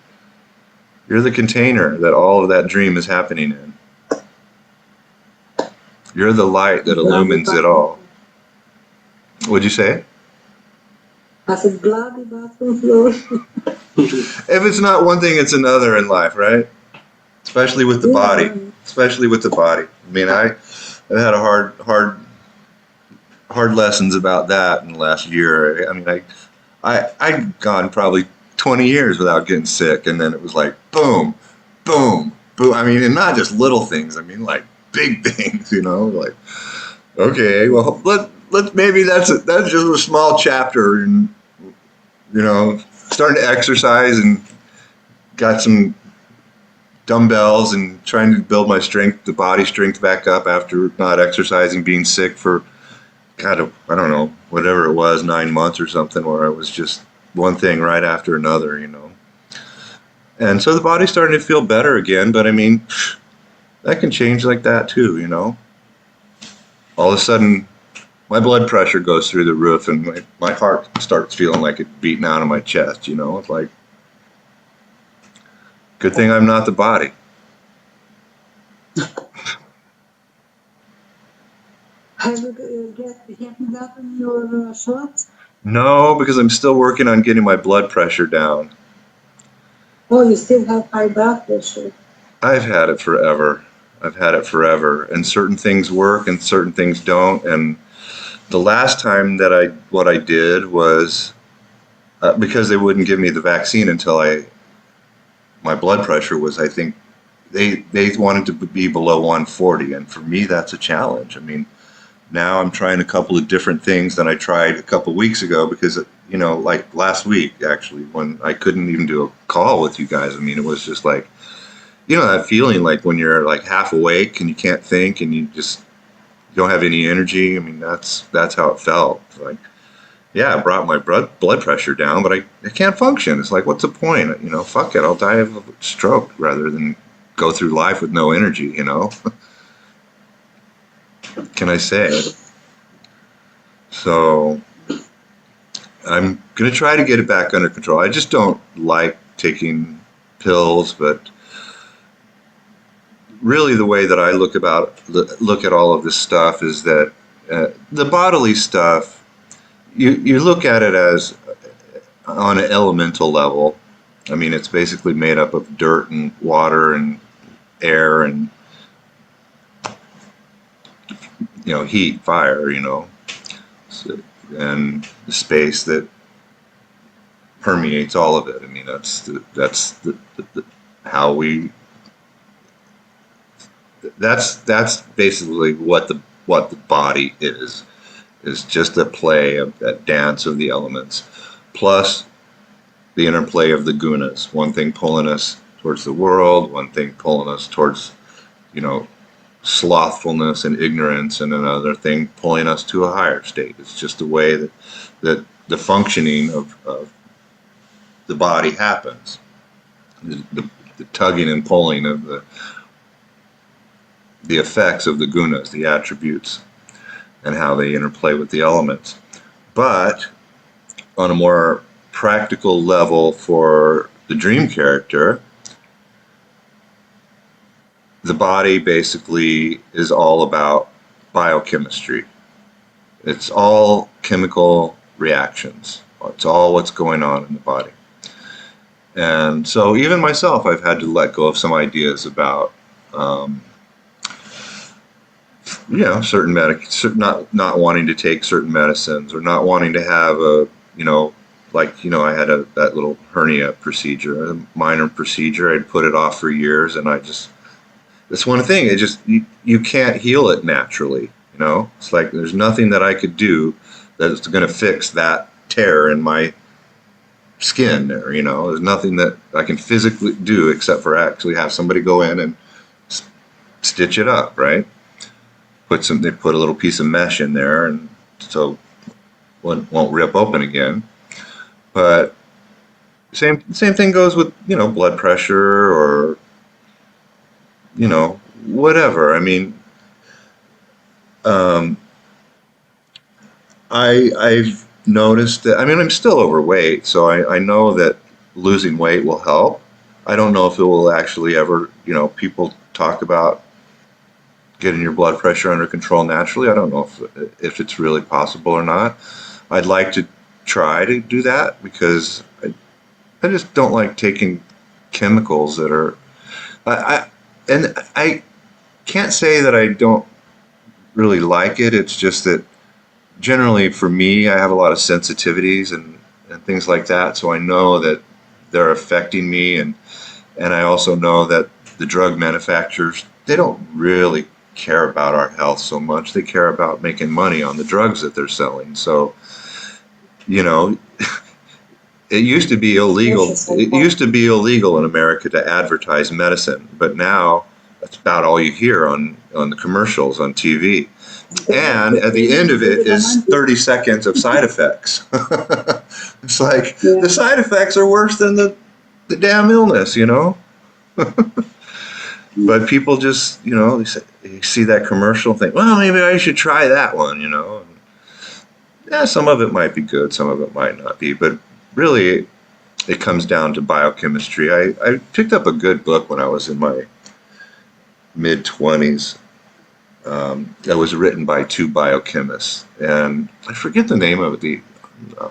You're the container that all of that dream is happening in. You're the light that illumines it all. What'd you say? I said, bloody bathroom floor. If it's not one thing, it's another in life, right? Especially with the body. Especially with the body. I mean, I've had a hard lessons about that in the last year. I mean, I'd gone probably 20 years without getting sick, and then it was like boom, boom, boom. I mean, and not just little things. I mean, like big things. Like, okay, well, let's maybe that's just a small chapter, and starting to exercise and got some dumbbells and trying to build my strength, the body strength back up after not exercising, being sick for I don't know, whatever it was, 9 months or something, where it was just one thing right after another. And so the body's starting to feel better again, but I mean, that can change like that too. All of a sudden, my blood pressure goes through the roof, and my heart starts feeling like it's beating out of my chest. It's like, good thing I'm not the body. Have you gotten your shots? No, because I'm still working on getting my blood pressure down. Oh, you still have high blood pressure. I've had it forever. And certain things work and certain things don't. And the last time that what I did was, because they wouldn't give me the vaccine until my blood pressure was, I think, they wanted to be below 140. And for me, that's a challenge. I mean, now I'm trying a couple of different things than I tried a couple of weeks ago, because, like last week, actually, when I couldn't even do a call with you guys. I mean, it was just like, that feeling like when you're like half awake and you can't think and you don't have any energy. I mean, that's how it felt. Like, yeah, it brought my blood pressure down, but I can't function. It's like, what's the point? Fuck it, I'll die of a stroke rather than go through life with no energy, Can I say? So I'm going to try to get it back under control. I just don't like taking pills, but really the way that I look at all of this stuff is that the bodily stuff, you look at it as on an elemental level. I mean, it's basically made up of dirt and water and air and heat, fire, so, and the space that permeates all of it. I mean, that's how we. That's basically what what the body is just a play of that dance of the elements, plus the interplay of the gunas. One thing pulling us towards the world, one thing pulling us towards, slothfulness and ignorance, and another thing pulling us to a higher state. It's just the way that the functioning of the body happens. The tugging and pulling of the effects of the gunas, the attributes, and how they interplay with the elements. But on a more practical level for the dream character, the body basically is all about biochemistry. It's all chemical reactions. It's all what's going on in the body. And so even myself, I've had to let go of some ideas about certain not wanting to take certain medicines, or not wanting to have I had that little hernia procedure, a minor procedure. I'd put it off for years, and that's one thing. You can't heal it naturally. It's like there's nothing that I could do that's going to fix that tear in my skin there. There's nothing that I can physically do except for actually have somebody go in and stitch it up, right? They put a little piece of mesh in there, and so it won't rip open again. But same thing goes with blood pressure, or whatever. I mean, I've noticed that. I mean, I'm still overweight, so I know that losing weight will help. I don't know if it will actually ever. People talk about getting your blood pressure under control naturally. I don't know if it's really possible or not. I'd like to try to do that, because I just don't like taking chemicals that are. I can't say that I don't really like it. It's just that generally for me, I have a lot of sensitivities and things like that. So I know that they're affecting me, and I also know that the drug manufacturers, they don't really care about our health so much. They care about making money on the drugs that they're selling. So, it used to be illegal. It used to be illegal in America to advertise medicine, but now that's about all you hear on the commercials on TV. And at the end of it is 30 seconds of side effects. It's like the side effects are worse than the damn illness, But people just, they see that commercial, think, well, maybe I should try that one, Yeah, some of it might be good, some of it might not be, but really it comes down to biochemistry. I picked up a good book when I was in my mid-20s. That was written by two biochemists, and I forget the name of it, the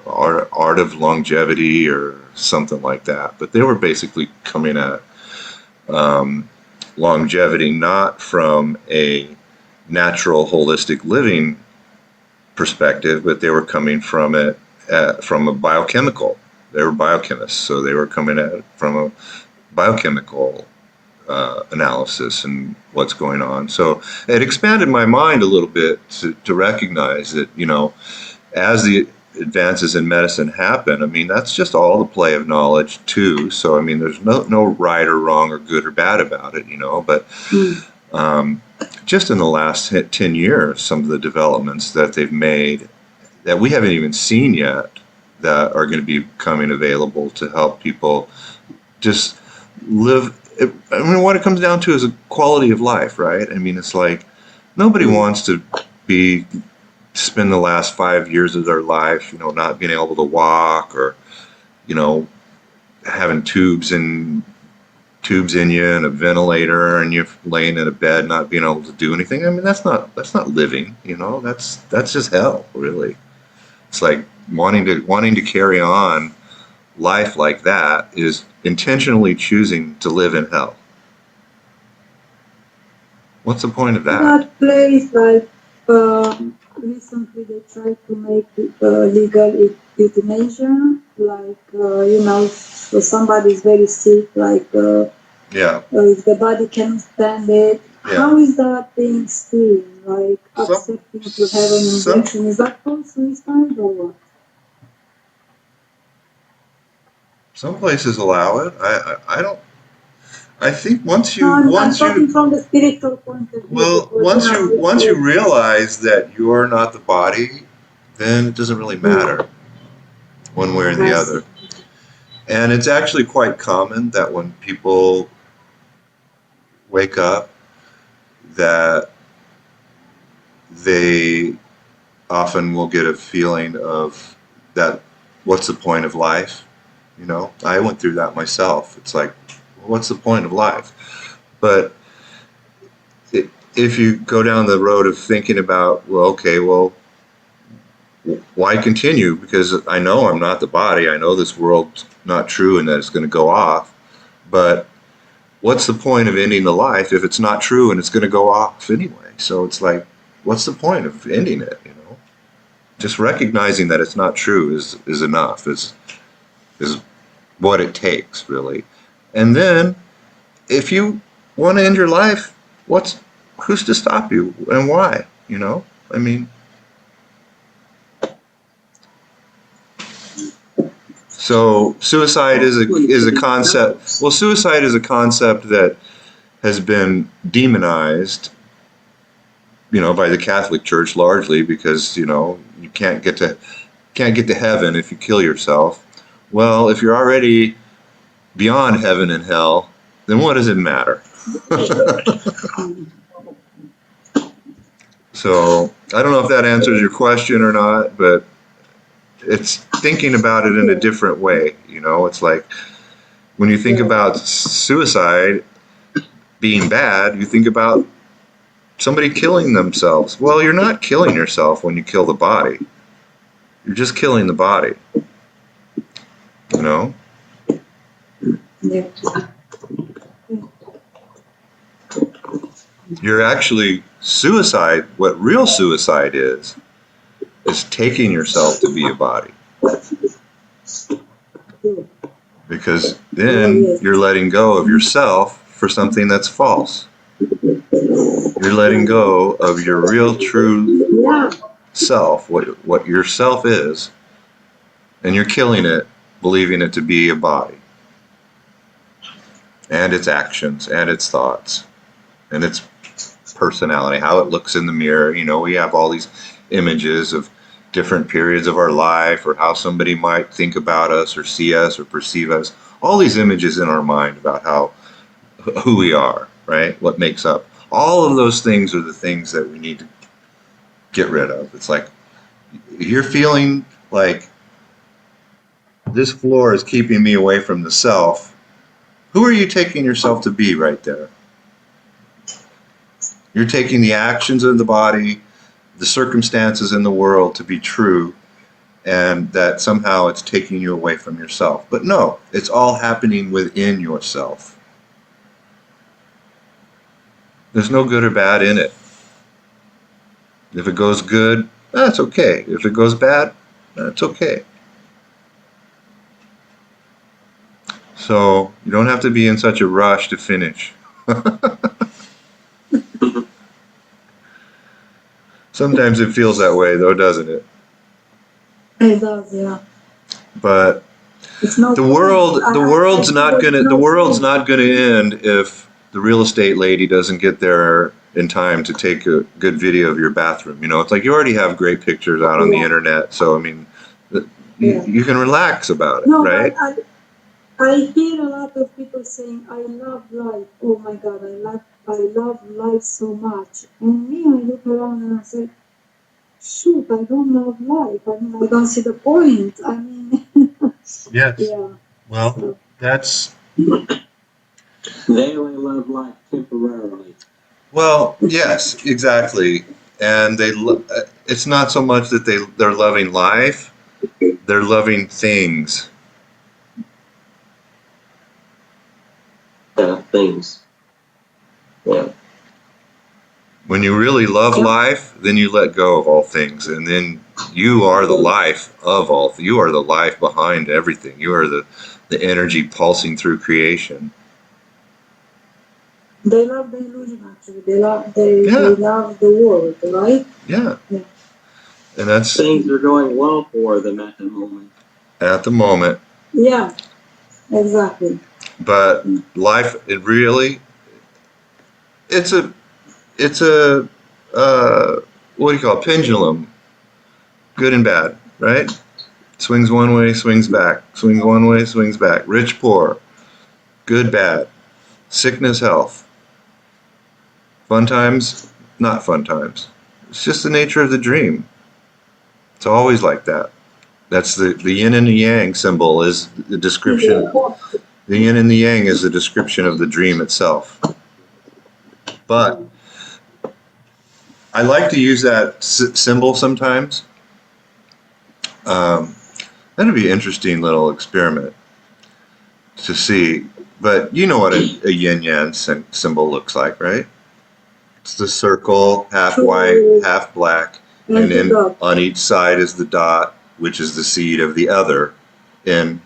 Art of Longevity or something like that, but they were basically coming at longevity not from a natural holistic living perspective, but they were coming from it from a biochemical. They were biochemists, so they were coming at it from a biochemical analysis and what's going on. So it expanded my mind a little bit to recognize that, as the advances in medicine happen, I mean, that's just all the play of knowledge too. So, I mean, there's no right or wrong or good or bad about it, but just in the last 10 years, some of the developments that they've made that we haven't even seen yet that are going to be becoming available to help people just live. I mean, what it comes down to is a quality of life, right? I mean, it's like nobody wants to spend the last 5 years of their life, not being able to walk, or, having tubes in you and a ventilator, and you're laying in a bed not being able to do anything. I mean, that's not living, that's just hell, really. It's like wanting to carry on life like that is intentionally choosing to live in hell. What's the point of that? That place, like recently they tried to make legal euthanasia, like so somebody is very sick, like if the body can't stand it, Yeah. How is that being seen? Like accepting to have an some- injection? Is that called suicide or what? Some places allow it. I don't. I think once you No, I'm once talking you from the spiritual point of view. well because, once you know, you it's once you like- realize that you're not the body, then it doesn't really matter one way or the I other. see. And it's actually quite common that when people wake up, that they often will get a feeling of that. What's the point of life? You know, I went through that myself. It's like, what's the point of life? But if you go down the road of thinking about, well, okay, well, why continue? Because I know I'm not the body. I know this world's not true and that it's going to go off. But what's the point of ending the life if it's not true and it's going to go off anyway? So it's like, what's the point of ending it? You know, just recognizing that it's not true is enough. Is what it takes, really. And then, if you want to end your life, who's to stop you and why? You know, I mean. So suicide is a concept. Well, suicide is a concept that has been demonized, you know, by the Catholic Church largely because you know you can't get to heaven if you kill yourself. Well, if you're already beyond heaven and hell, then what does it matter? So I don't know if that answers your question or not, but it's thinking about it in a different way. You know, it's like when you think about suicide being bad, you think about somebody killing themselves. Well, you're not killing yourself when you kill the body. You're just killing the body. You know? Yeah. You're actually suicide. What real suicide is taking yourself to be a body. Because then you're letting go of yourself for something that's false. You're letting go of your real, true Yeah. self, what your self is, and you're killing it, believing it to be a body. And its actions, and its thoughts, and its personality, how it looks in the mirror. You know, we have all these images of different periods of our life, or how somebody might think about us, or see us, or perceive us. All these images in our mind about who we are, right? What makes up. All of those things are the things that we need to get rid of. It's like, you're feeling like this floor is keeping me away from the self. Who are you taking yourself to be right there? You're taking the actions of the body, the circumstances in the world to be true, and that somehow it's taking you away from yourself. But no, it's all happening within yourself. There's no good or bad in it. If it goes good, that's okay. If it goes bad, that's okay. So you don't have to be in such a rush to finish. Sometimes it feels that way, though, doesn't it? It does, yeah. But It's no the point. world's not there's gonna no the world's point. not gonna end if the real estate lady doesn't get there in time to take a good video of your bathroom. You know, it's like you already have great pictures out on the Yeah. internet, so I mean, Yeah. you can relax about it, No, right? I hear a lot of people saying, "I love life. Oh my God, I love life so much." And me, I look around and I say, "Shoot, I don't love life. I mean, I don't see the point. I mean, Yes. yeah." Well, So, that's They only love life temporarily. well, yes, exactly. And it's not so much that they're loving life; they're loving things. Things. Yeah. When you really love life, then you let go of all things, and then you are the life of all. You are the life behind everything. You are the energy pulsing through creation. They love the illusion, actually. They Yeah. love the world, right? Yeah. Yeah. And that's Things are going well for them at the moment. at the moment. Yeah, exactly. But life, it really, it's a, it's a, what do you call it? Pendulum, good and bad, right? Swings one way, swings back. Swings one way, swings back. Rich, poor, good, bad. Sickness, health. Fun times, not fun times. It's just the nature of the dream. It's always like that. That's the yin and the yang symbol is the description. The yin and the yang is the description of the dream itself. But I like to use that symbol sometimes. That'd be an interesting little experiment to see. But you know what a yin yang symbol looks like, right? It's the circle, half white, half black, and then on each side is the dot, which is the seed of the other in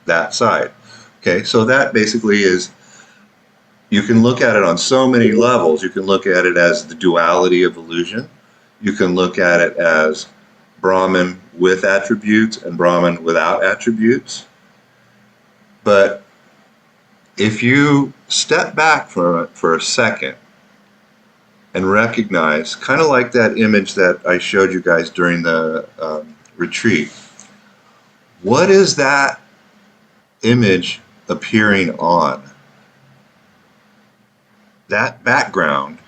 that side. Okay, so that basically is, you can look at it on so many levels. You can look at it as the duality of illusion. You can look at it as Brahman with attributes and Brahman without attributes. But if you step back for a second and recognize, kind of like that image that I showed you guys during the retreat, what is that image appearing on? That background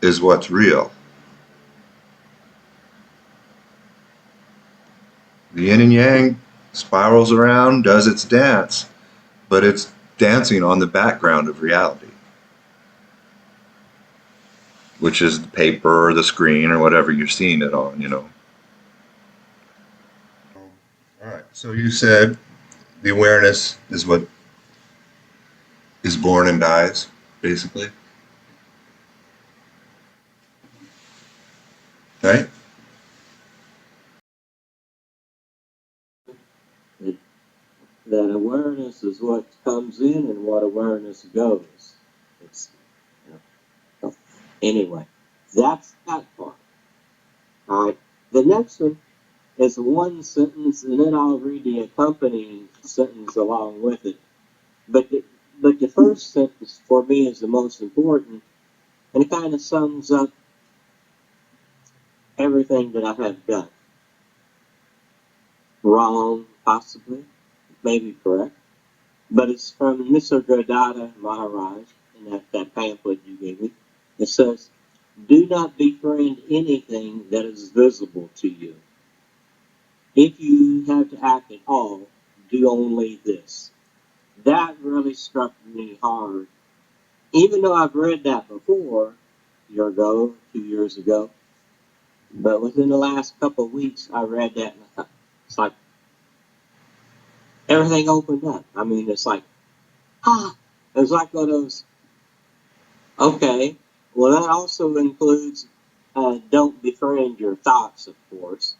is what's real. The yin and yang spirals around, does its dance, but it's dancing on the background of reality, which is the paper or the screen or whatever you're seeing it on, you know. All right, so you said the awareness is what is born and dies, basically. Right? That awareness is what comes in and what awareness goes. It's, anyway, that's that part. All right. The next one is one sentence, and then I'll read the accompanying sentence along with it. But the first sentence for me is the most important, and it kind of sums up everything that I have done. Wrong, possibly, maybe correct. But it's from Nisargadatta Maharaj in that pamphlet you gave me. It says, do not befriend anything that is visible to you. If you have to act at all, do only this. That really struck me hard. Even though I've read that before, a year ago, 2 years ago, but within the last couple of weeks, I read that and I thought, it's like everything opened up. I mean, it's like, it was like one of those, okay, well, that also includes don't befriend your thoughts, of course.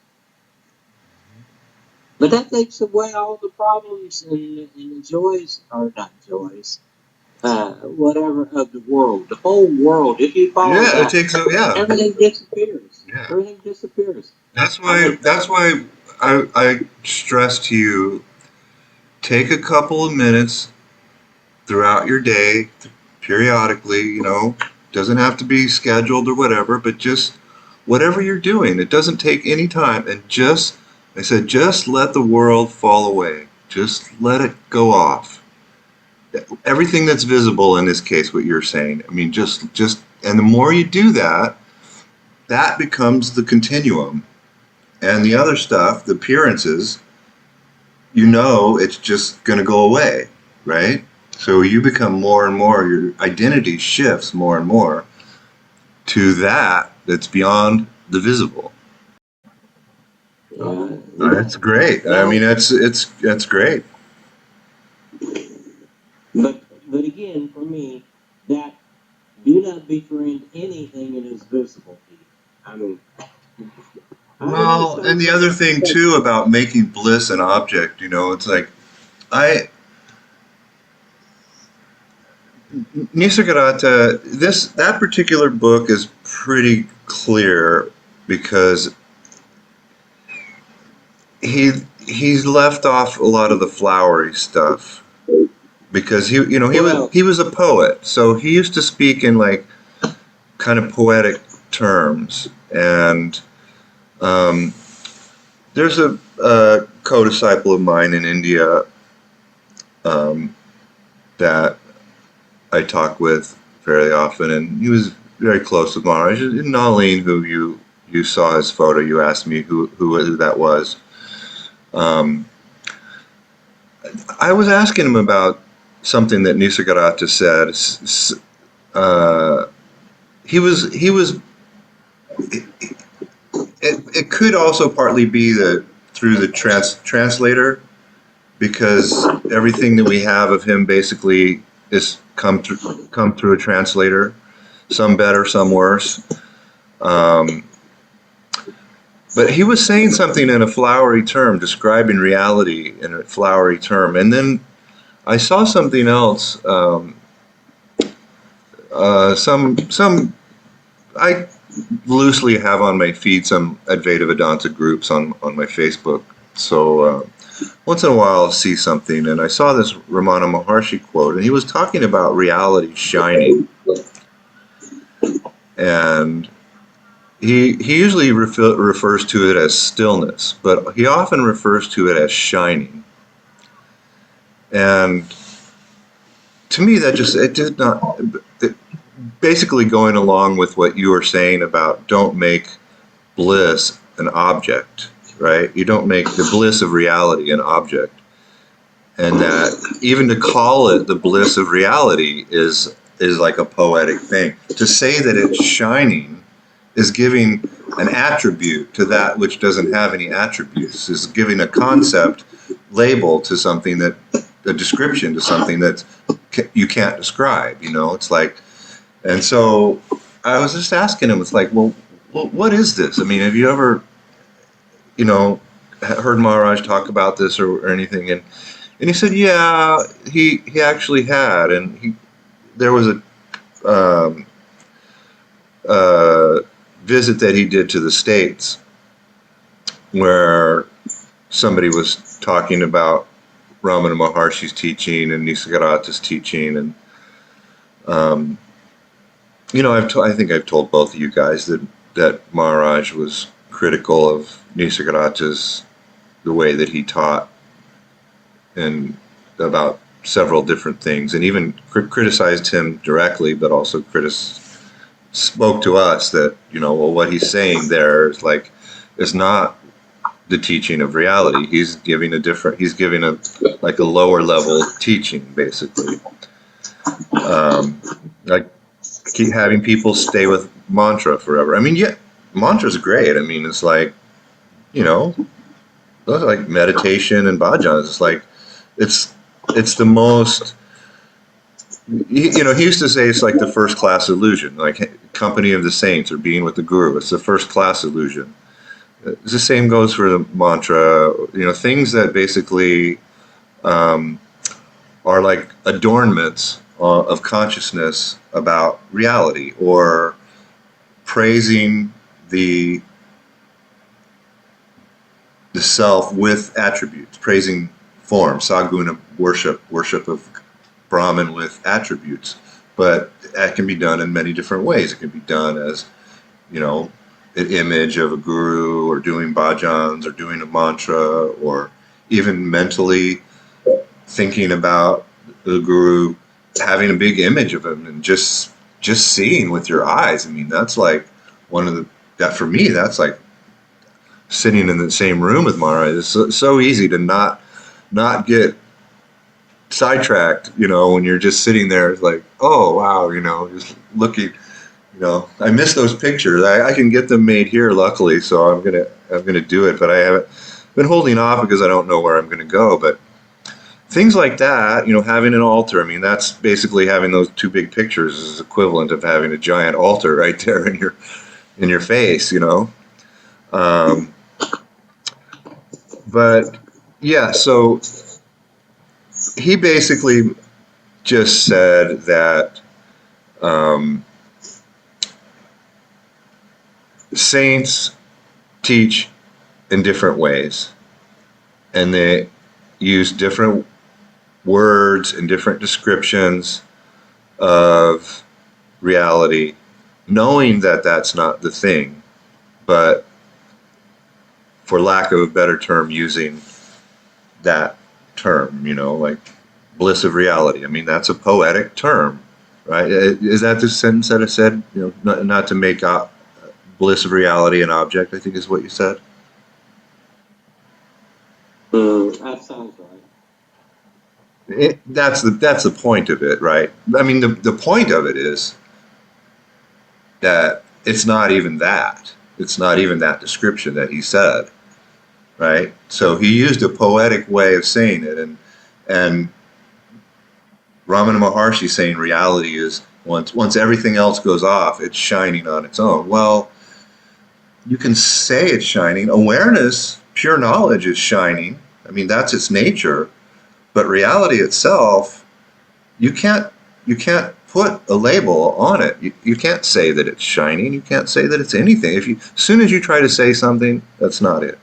But that takes away all the problems and the joys, or not joys, whatever of the world, the whole world. If you follow Yeah, that, it takes everything disappears. Yeah. Everything disappears. That's why I stress to you, take a couple of minutes throughout your day, periodically, you know, doesn't have to be scheduled or whatever, but just whatever you're doing, it doesn't take any time, and just, I said, just let the world fall away. Just let it go off. Everything that's visible in this case, what you're saying, I mean, just, and the more you do that, that becomes the continuum. And the other stuff, the appearances, you know, it's just going to go away, right? So you become more and more, your identity shifts more and more to that's beyond the visible. Yeah. That's great. I mean, that's great. But again, for me, that do not befriend anything that is visible to you. I mean, Well, and the other thing too about making bliss an object, you know, it's like Nisargadatta, that particular book is pretty clear because he's left off a lot of the flowery stuff because he was a poet, so he used to speak in like kind of poetic terms. And there's a co-disciple of mine in India that I talk with fairly often, and he was very close with Maharaj. Nalin, who you saw his photo, you asked me who that was. I was asking him about something that Nisargadatta said. He was. It could also partly be through the translator, because everything that we have of him basically is come through a translator. Some better, some worse. But he was saying something in a flowery term, describing reality in a flowery term. And then I saw something else. I loosely have on my feed some Advaita Vedanta groups on my Facebook. So once in a while I'll see something. And I saw this Ramana Maharshi quote, and he was talking about reality shining. And he usually refers to it as stillness, but he often refers to it as shining. And to me, it did not. Basically, going along with what you were saying about don't make bliss an object, right? You don't make the bliss of reality an object, and that even to call it the bliss of reality is like a poetic thing. To say that it's shining is giving an attribute to that which doesn't have any attributes, is giving a concept label to something, that a description to something that you can't describe, it's like. And so I was just asking him, it's like, well, what is this? I mean, have you ever, heard Maharaj talk about this or anything? And he said, yeah, he actually had, and there was a visit that he did to the States where somebody was talking about Ramana Maharshi's teaching and Nisargadatta's teaching, and I think I've told both of you guys that Maharaj was critical of Nisargadatta's, the way that he taught, and about several different things, and even criticized him directly, but also spoke to us that, what he's saying there is not the teaching of reality. He's giving a lower level teaching, basically. Like keep having people stay with mantra forever. I mean, yeah, mantra's great. I mean, it's like, those are like meditation and bhajans. It's like, it's the most, he used to say it's like the first class illusion, like company of the saints or being with the guru. It's the first class illusion. The same goes for the mantra, things that basically are like adornments of consciousness about reality, or praising the self with attributes, praising form, saguna worship of Brahman with attributes. But that can be done in many different ways. It can be done as, an image of a guru, or doing bhajans, or doing a mantra, or even mentally thinking about the guru, having a big image of him and just seeing with your eyes. I mean, that's like that for me, that's like sitting in the same room with Maharaj. It's so easy to not get sidetracked, when you're just sitting there. It's like, oh wow, just looking. I miss those pictures. I can get them made here, luckily, so I'm gonna do it. But I haven't been holding off because I don't know where I'm gonna go. But things like that, having an altar. I mean, that's basically having those two big pictures is equivalent of having a giant altar right there in your face. But yeah, so he basically just said that saints teach in different ways, and they use different words and different descriptions of reality, knowing that that's not the thing, but for lack of a better term, using that term, like bliss of reality. I mean, that's a poetic term, right? Is that the sentence that I said? Not to make bliss of reality an object, I think is what you said. That sounds right. That's the point of it, right? I mean, the point of it is that it's not even that. It's not even that description that he said, right? So he used a poetic way of saying it, and Ramana Maharshi saying reality is once everything else goes off, it's shining on its own. Well, you can say it's shining. Awareness, pure knowledge is shining. I mean, that's its nature. But reality itself, you can't put a label on it. You can't say that it's shining. You can't say that it's anything. As soon as you try to say something, that's not it.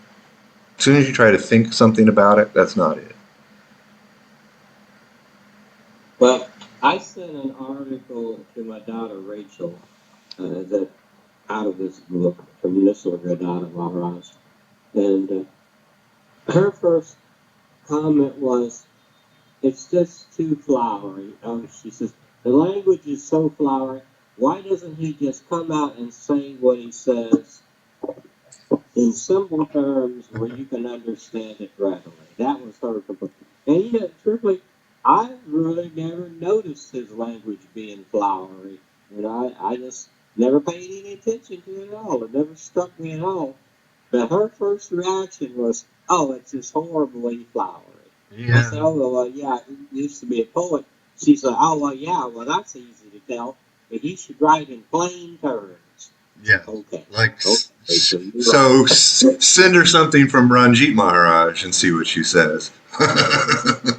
As soon as you try to think something about it, that's not it. Well, I sent an article to my daughter Rachel that out of this book from Nisargadatta Maharaj, and her first comment was, "It's just too flowery." She says the language is so flowery. Why doesn't he just come out and say what he says in simple terms where you can understand it readily? That was her complaint. And truthfully, I really never noticed his language being flowery. I just never paid any attention to it at all. It never struck me at all. But her first reaction was, "Oh, it's just horribly flowery." I said, "Oh, well, yeah, he used to be a poet." She said, "Oh, well, yeah, well, that's easy to tell. But he should write in plain terms." Yeah. Okay. Like, so send her something from Ranjit Maharaj and see what she says.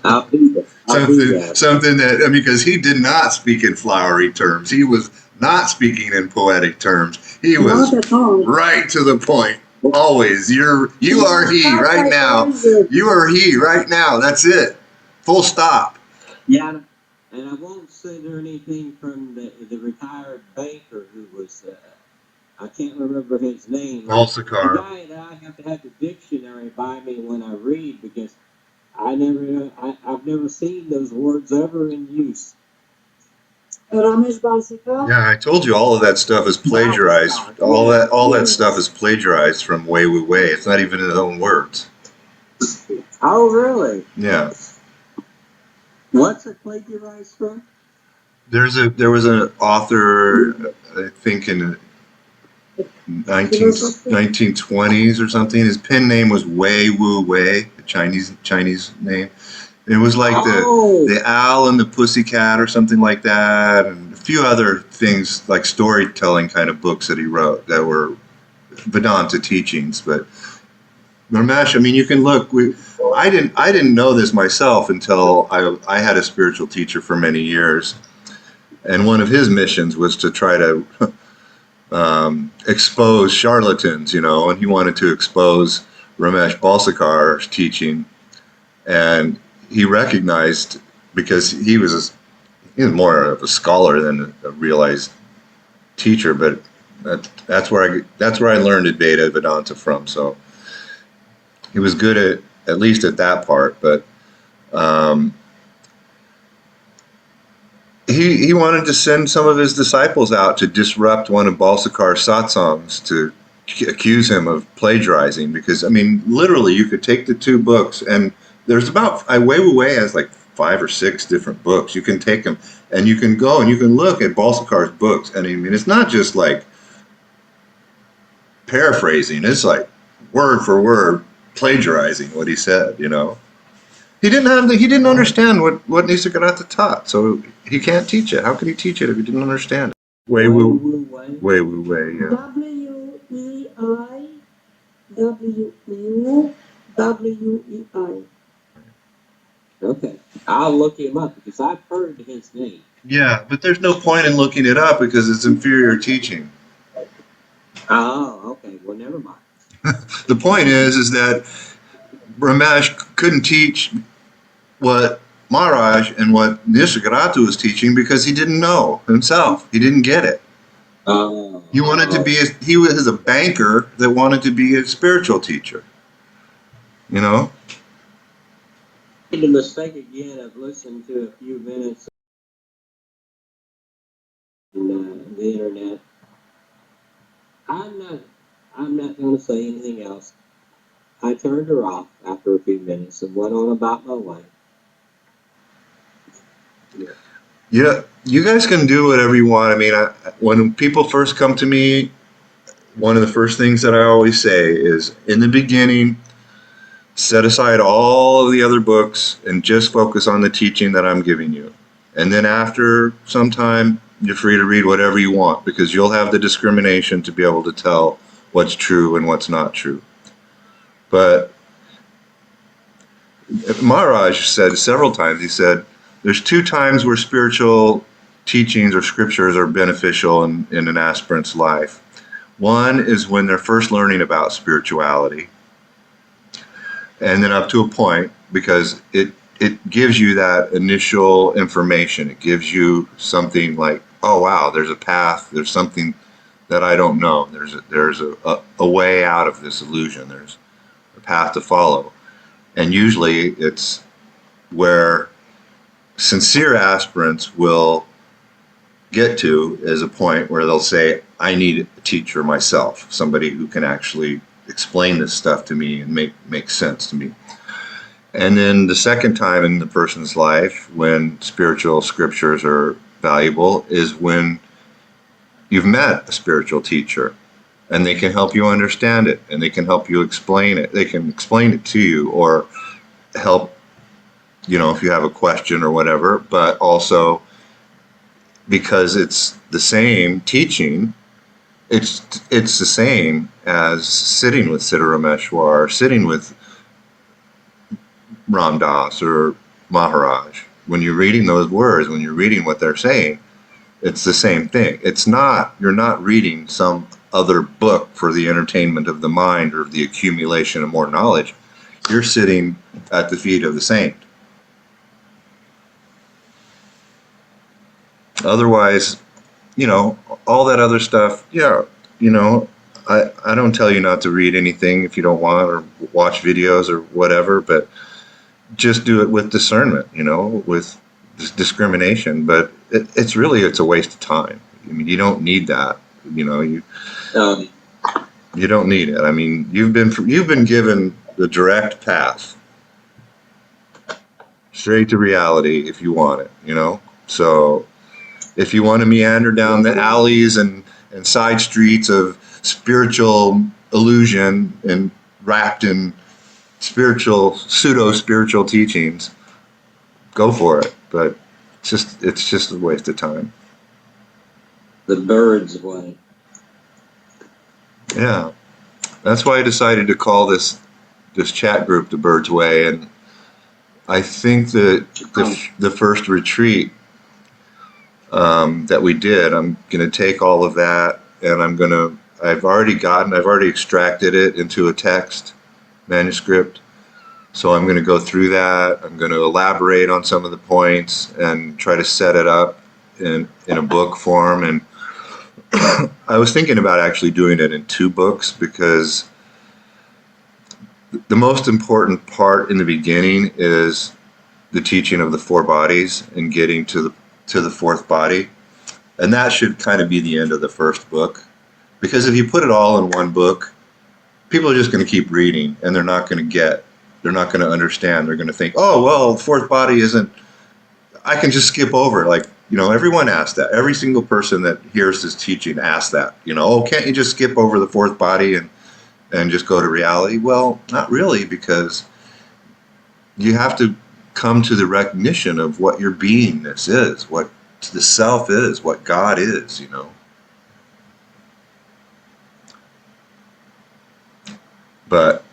I'll do that. Something that, I mean, because he did not speak in flowery terms. He was not speaking in poetic terms. He was right to the point. Always. You are he right now. You are he right now. That's it. Full stop. Yeah, and I won't send her anything from the retired banker who was, I can't remember his name. Balsekar. The guy that I have to have the dictionary by me when I read, because I've never seen those words ever in use. Ramesh Balsekar? Yeah, I told you all of that stuff is plagiarized. All that stuff is plagiarized from Wei Wu Wei. It's not even his own words. Oh, really? Yeah. What's it plagiarized from? There was an author, I think in the 1920s or something. His pen name was Wei Wu Wei, a Chinese name. And it was like the Owl and the Pussycat or something like that, and a few other things like storytelling kind of books that he wrote that were Vedanta teachings. But Ramesh, I mean, you can look. I didn't know this myself until I had a spiritual teacher for many years, and one of his missions was to try to expose charlatans, and he wanted to expose Ramesh Balsekar's teaching, and he recognized, because he was more of a scholar than a realized teacher, but that's where I learned Advaita Vedanta from. So he was good at least at that part, but he wanted to send some of his disciples out to disrupt one of Balsekar's satsangs to accuse him of plagiarizing, because, I mean, literally you could take the two books, and there's about, Wei Wu Wei has like 5 or 6 different books. You can take them and you can go and you can look at Balsekar's books, and I mean, it's not just like paraphrasing, it's like word for word plagiarizing what he said. He didn't understand what Nisargadatta taught, so he can't teach it. How could he teach it if he didn't understand it? Wei Wu Wei, yeah. WEI. Okay. I'll look him up because I've heard his name. Yeah, but there's no point in looking it up because it's inferior teaching. Oh, okay. Well, never mind. The point is that Ramesh couldn't teach what Maharaj and what Nisargadatta was teaching because he didn't know himself. He didn't get it. He wanted to be he was a banker that wanted to be a spiritual teacher. You know? Made the mistake again of listening to a few minutes on the internet. I'm not going to say anything else. I turned her off after a few minutes and went on about my way. Yeah, you guys can do whatever you want. I mean, when people first come to me, one of the first things that I always say is, in the beginning, set aside all of the other books and just focus on the teaching that I'm giving you. And then after some time, you're free to read whatever you want because you'll have the discrimination to be able to tell what's true and what's not true. But Maharaj said several times, he said, there's two times where spiritual teachings or scriptures are beneficial in an aspirant's life. One is when they're first learning about spirituality, and then up to a point, because it gives you that initial information. It gives you something like, oh wow, there's a path, there's something that I don't know. There's a way out of this illusion. There's a path to follow. And usually it's where sincere aspirants will get to is a point where they'll say, I need a teacher myself, somebody who can actually explain this stuff to me and make sense to me. And then the second time in the person's life when spiritual scriptures are valuable is when you've met a spiritual teacher and they can help you understand it and they can help you explain it. They can explain it to you or help, if you have a question or whatever, but also because it's the same teaching, it's the same as sitting with Siddharameshwar, sitting with Ram Dass or Maharaj. When you're reading those words, when you're reading what they're saying, it's the same thing. You're not reading some other book for the entertainment of the mind or the accumulation of more knowledge. You're sitting at the feet of the saint. Otherwise, all that other stuff, I don't tell you not to read anything if you don't want or watch videos or whatever, but just do it with discernment, with discrimination. But it's a waste of time. I mean, you don't need that. You don't need it. I mean, you've been given the direct path straight to reality if you want it, So if you want to meander down the alleys and side streets of spiritual illusion and wrapped in pseudo-spiritual teachings, go for it. But it's just a waste of time. The bird's way. Yeah. That's why I decided to call this chat group the Bird's Way. And I think that the first retreat that we did, I'm going to take all of that and I've already extracted it into a text manuscript. So I'm going to go through that. I'm going to elaborate on some of the points and try to set it up in a book form. And I was thinking about actually doing it in 2 books because the most important part in the beginning is the teaching of the 4 bodies and getting to the 4th body. And that should kind of be the end of the first book. Because if you put it all in one book, people are just going to keep reading and they're not going to understand. They're going to think, oh, well, the 4th body I can just skip over it. Like, everyone asks that. Every single person that hears this teaching asks that. Can't you just skip over the 4th body and just go to reality? Well, not really, because you have to come to the recognition of what your beingness is, what the self is, what God is, But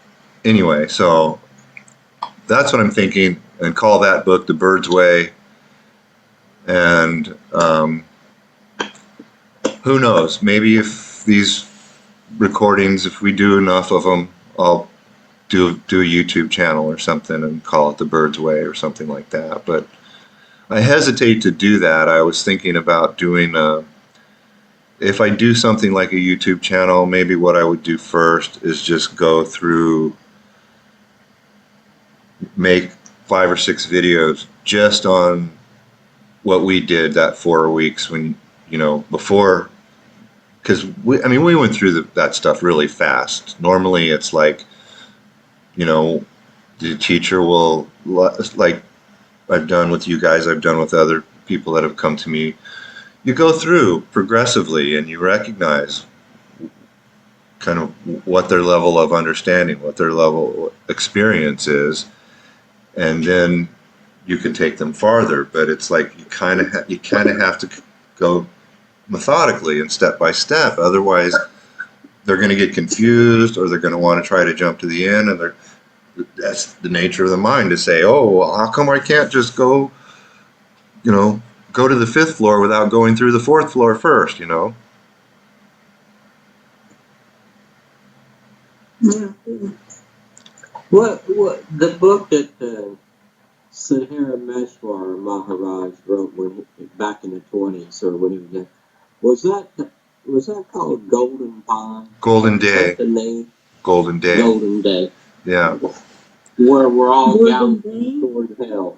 anyway, so that's what I'm thinking, and call that book The Bird's Way. And who knows? Maybe if these recordings, if we do enough of them, I'll do a YouTube channel or something and call it The Bird's Way or something like that. But I hesitate to do that. I was thinking about doing if I do something like a YouTube channel, maybe what I would do first is just go through, make 5 or 6 videos just on what we did that 4 weeks when, before, because we went through that stuff really fast. Normally it's like, the teacher will, like I've done with you guys, I've done with other people that have come to me, you go through progressively and you recognize kind of what their level of understanding, what their level of experience is, and then you can take them farther. But it's like you kind of have to go methodically and step by step. Otherwise, they're going to get confused, or they're going to want to try to jump to the end, and that's the nature of the mind, to say, oh, well, how come I can't just go to the 5th floor without going through the 4th floor first, Yeah. What the book that Sahara Meshwar Maharaj wrote back in the 20s, or when he was there, was that called Golden Pond? Golden Is Day. that the name? Golden Day. Golden Day. Yeah. Where we're all Golden down Day? toward hell.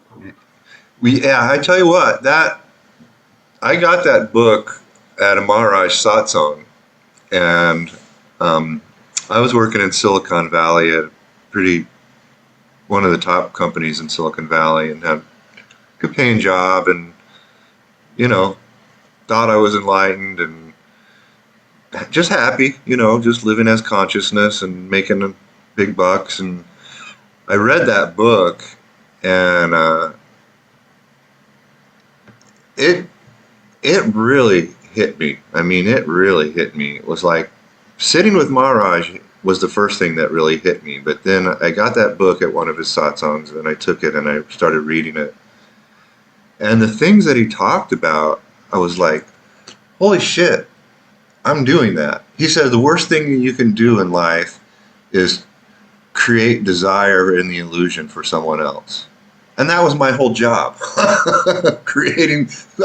I tell you what, I got that book at a Maharaj satsang, and I was working in Silicon Valley at one of the top companies in Silicon Valley, and had a good paying job, and thought I was enlightened and just happy, just living as consciousness and making big bucks. And I read that book, and it really hit me. It really hit me. It was like sitting with Maharaj was the first thing that really hit me. But then I got that book at one of his satsangs, and I took it and I started reading it. And the things that he talked about, I was like, holy shit, I'm doing that. He said the worst thing you can do in life is create desire in the illusion for someone else. And that was my whole job. I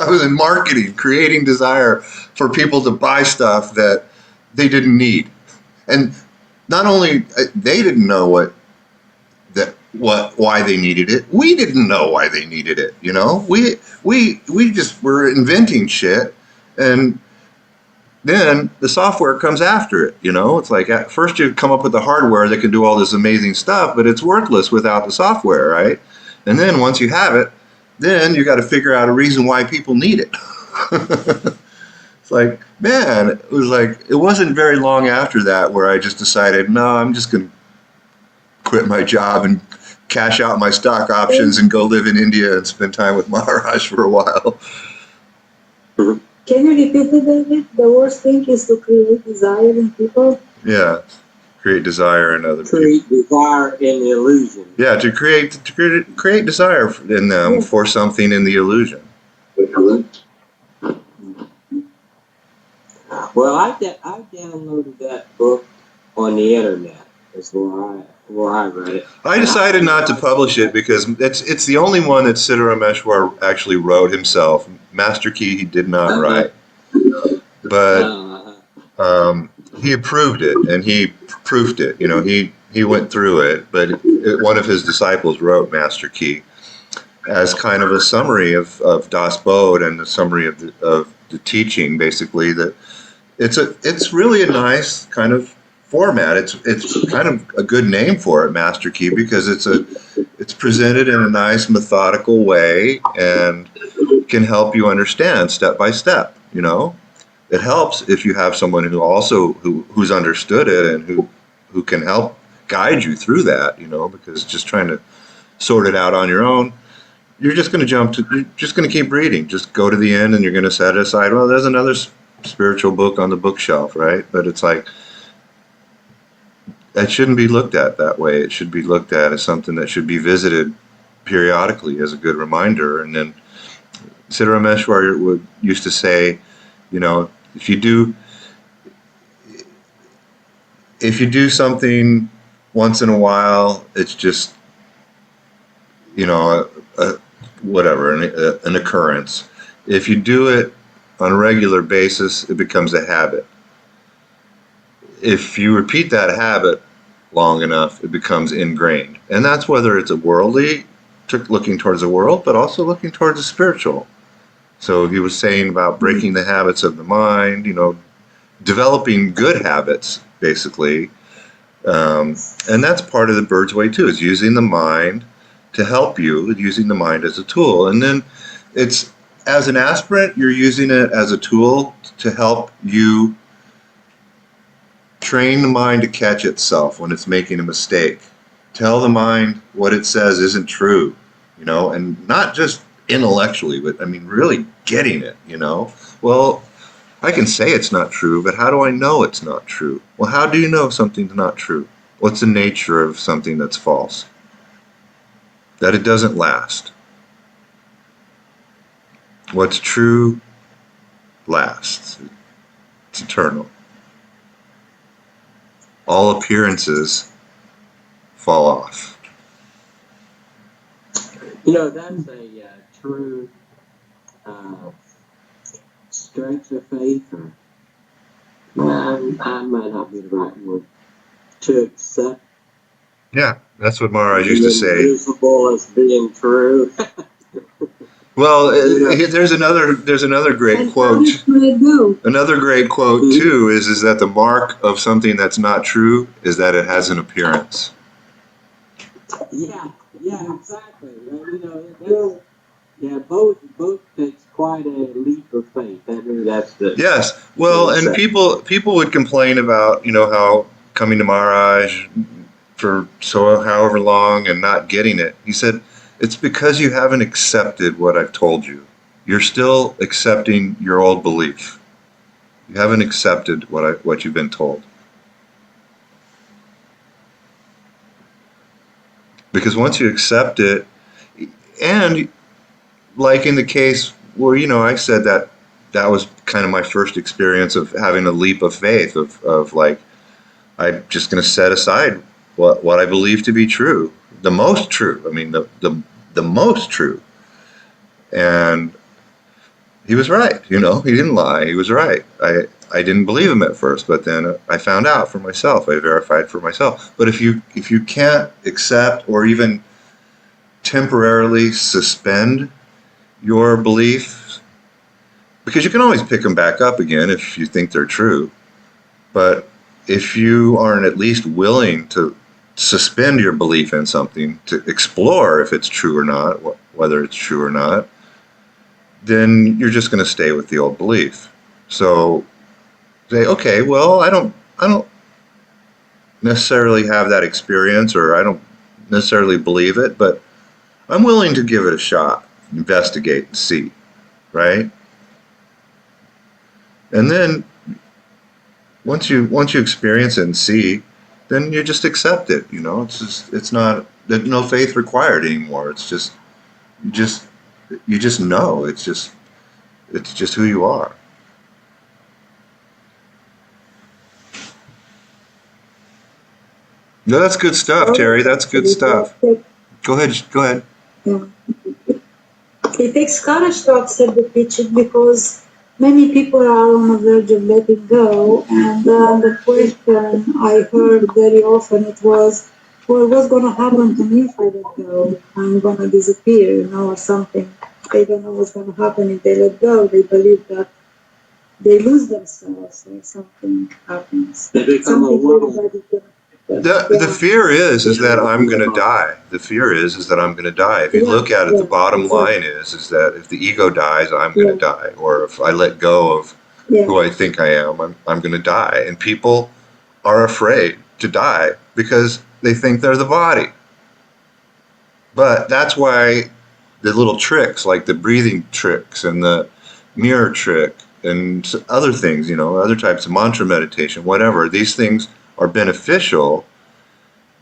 was in marketing, creating desire for people to buy stuff that they didn't need. And not only they didn't know why they needed it, we didn't know why they needed it. We just were inventing shit, and then the software comes after it. It's like at first you come up with the hardware that can do all this amazing stuff, but it's worthless without the software, right? And then once you have it, then you got to figure out a reason why people need it. It's like, man, it wasn't very long after that where I just decided, no, I'm just going to quit my job and cash out my stock options and go live in India and spend time with Maharaj for a while. Can you repeat it, David? The worst thing is to create desire in people? Yeah, create desire in other people. Create desire in the illusion. Yeah, to create desire in them for something in the illusion. Well, I downloaded that book on the internet. That's where I read it. I decided not to publish it because it's the only one that Siddhara Meshwar actually wrote himself. Master Key he did not write, but he approved it and he proofed it. He went through it, but one of his disciples wrote Master Key as kind of a summary of Das Bodh and a summary of the teaching, basically. That it's really a nice kind of format. It's kind of a good name for it, Master Key, because it's presented in a nice methodical way and can help you understand step by step. It helps if you have someone who's understood it and who can help guide you through that. Because just trying to sort it out on your own, you're just going to keep reading. Just go to the end and you're going to set aside, well, there's another spiritual book on the bookshelf, right? But it's like, that shouldn't be looked at that way. It should be looked at as something that should be visited periodically as a good reminder. And then Siddhar Rameshwar used to say, you know, if you do something once in a while, it's just, you know, whatever, an occurrence. If you do it on a regular basis, it becomes a habit. If you repeat that habit long enough, it becomes ingrained. And that's whether it's a worldly, looking towards the world, but also looking towards the spiritual. So he was saying about breaking the habits of the mind, you know, developing good habits, basically. And that's part of the bird's way too, is using the mind to help you, using the mind as a tool. And then it's, as an aspirant, you're using it as a tool to help you train the mind to catch itself when it's making a mistake. Tell the mind what it says isn't true, you know, and not just intellectually, but I mean really getting it, you know. Well, I can say it's not true, but how do I know it's not true? Well, how do you know something's not true? What's the nature of something that's false? That it doesn't last. What's true lasts. It's eternal. All appearances fall off. You know, that's a true strength of faith, or I might not be the right word, to accept. Yeah, that's what Maharaj used to say. Invisible as being true. Well, there's another great quote. Another great quote too is that the mark of something that's not true is that it has an appearance. Yeah, exactly. You know, both takes quite a leap of faith. I mean, that's the yes. Well, and people would complain about, you know, how coming to Maharaj for however long and not getting it. He said, it's because you haven't accepted what I've told you. You're still accepting your old belief. You haven't accepted what you've been told. Because once you accept it, and like in the case where, you know, I said that was kind of my first experience of having a leap of faith of like, I'm just going to set aside what I believe to be true, the most true. I mean, the most true. And he was right, you know, he didn't lie, he was right. I didn't believe him at first, but then I found out for myself, I verified for myself. But if you can't accept or even temporarily suspend your beliefs, because you can always pick them back up again if you think they're true, but if you aren't at least willing to suspend your belief in something, to explore if it's true or not, whether it's true or not, then you're just going to stay with the old belief. So say, okay, well, I don't necessarily have that experience, or I don't necessarily believe it, but I'm willing to give it a shot, investigate and see, right? And then once you experience it and see, then you just accept it, you know. It's not, there's no faith required anymore. It's just you just know. It's just who you are. No, that's good stuff, Terry. That's good stuff. Go ahead. Yeah. It takes courage to accept the teaching, because many people are on the verge of letting go, and the question I heard very often, it was, well, what's going to happen to me if I let go? I'm going to disappear, you know, or something. They don't know what's going to happen if they let go. They believe that they lose themselves or something happens. They become a woman. The fear is that I'm going to die. The fear is that I'm going to die. If you look at it, the bottom line is that if the ego dies, I'm going to die. Or if I let go of who I think I am, I'm going to die. And people are afraid to die because they think they're the body. But that's why the little tricks, like the breathing tricks and the mirror trick and other things, you know, other types of mantra meditation, whatever, these things are beneficial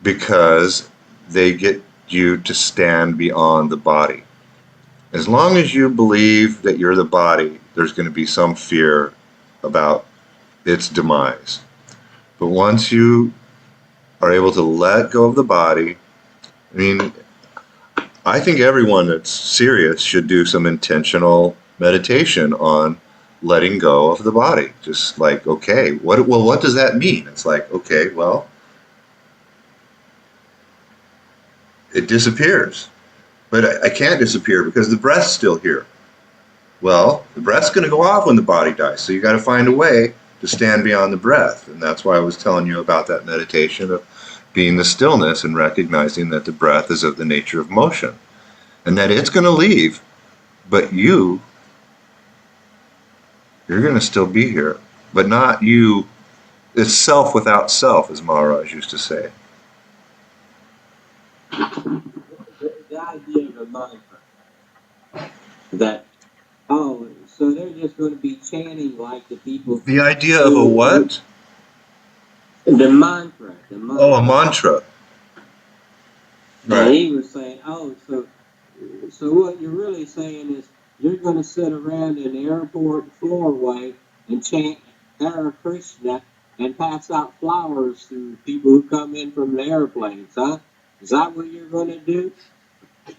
because they get you to stand beyond the body. As long as you believe that you're the body, there's going to be some fear about its demise. But once you are able to let go of the body, I mean, I think everyone that's serious should do some intentional meditation on letting go of the body. Just like, okay, what does that mean? It's like, okay, well, it disappears. But I can't disappear because the breath's still here. Well, the breath's going to go off when the body dies, so you got to find a way to stand beyond the breath. And that's why I was telling you about that meditation of being the stillness and recognizing that the breath is of the nature of motion and that it's going to leave, but you're going to still be here, but not you. It's self without self, as Maharaj used to say. The idea of a mantra that, oh, so they're just going to be chanting like the people. The idea of a what? The mantra. Oh, a mantra. Right. And he was saying, oh, so what you're really saying is you're going to sit around in the airport floorway and chant Hare Krishna and pass out flowers to people who come in from the airplanes, huh? Is that what you're going to do?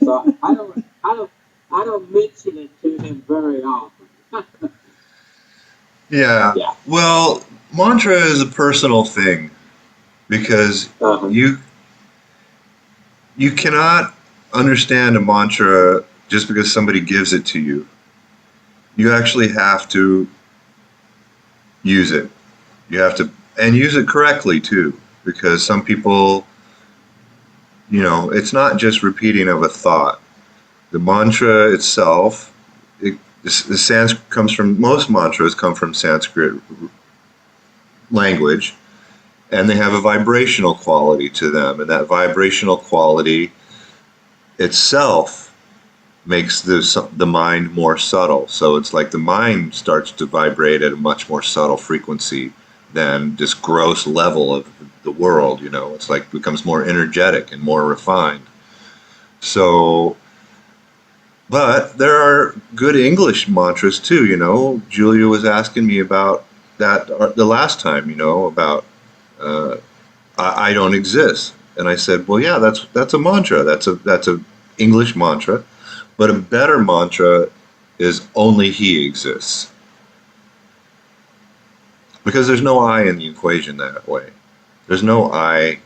So I don't mention it to him very often. Yeah. Well, mantra is a personal thing because you cannot understand a mantra just because somebody gives it to you. You actually have to use it. You have to, and use it correctly too, because some people, it's not just repeating of a thought. The mantra itself, most mantras come from Sanskrit language, and they have a vibrational quality to them, and that vibrational quality itself makes the mind more subtle. So it's like the mind starts to vibrate at a much more subtle frequency than this gross level of the world. It's like becomes more energetic and more refined. So, but there are good English mantras too. Julia was asking me about that the last time, about I don't exist. And I said, well, yeah, that's a mantra. That's a English mantra. But a better mantra is only he exists. Because there's no I in the equation that way. There's no I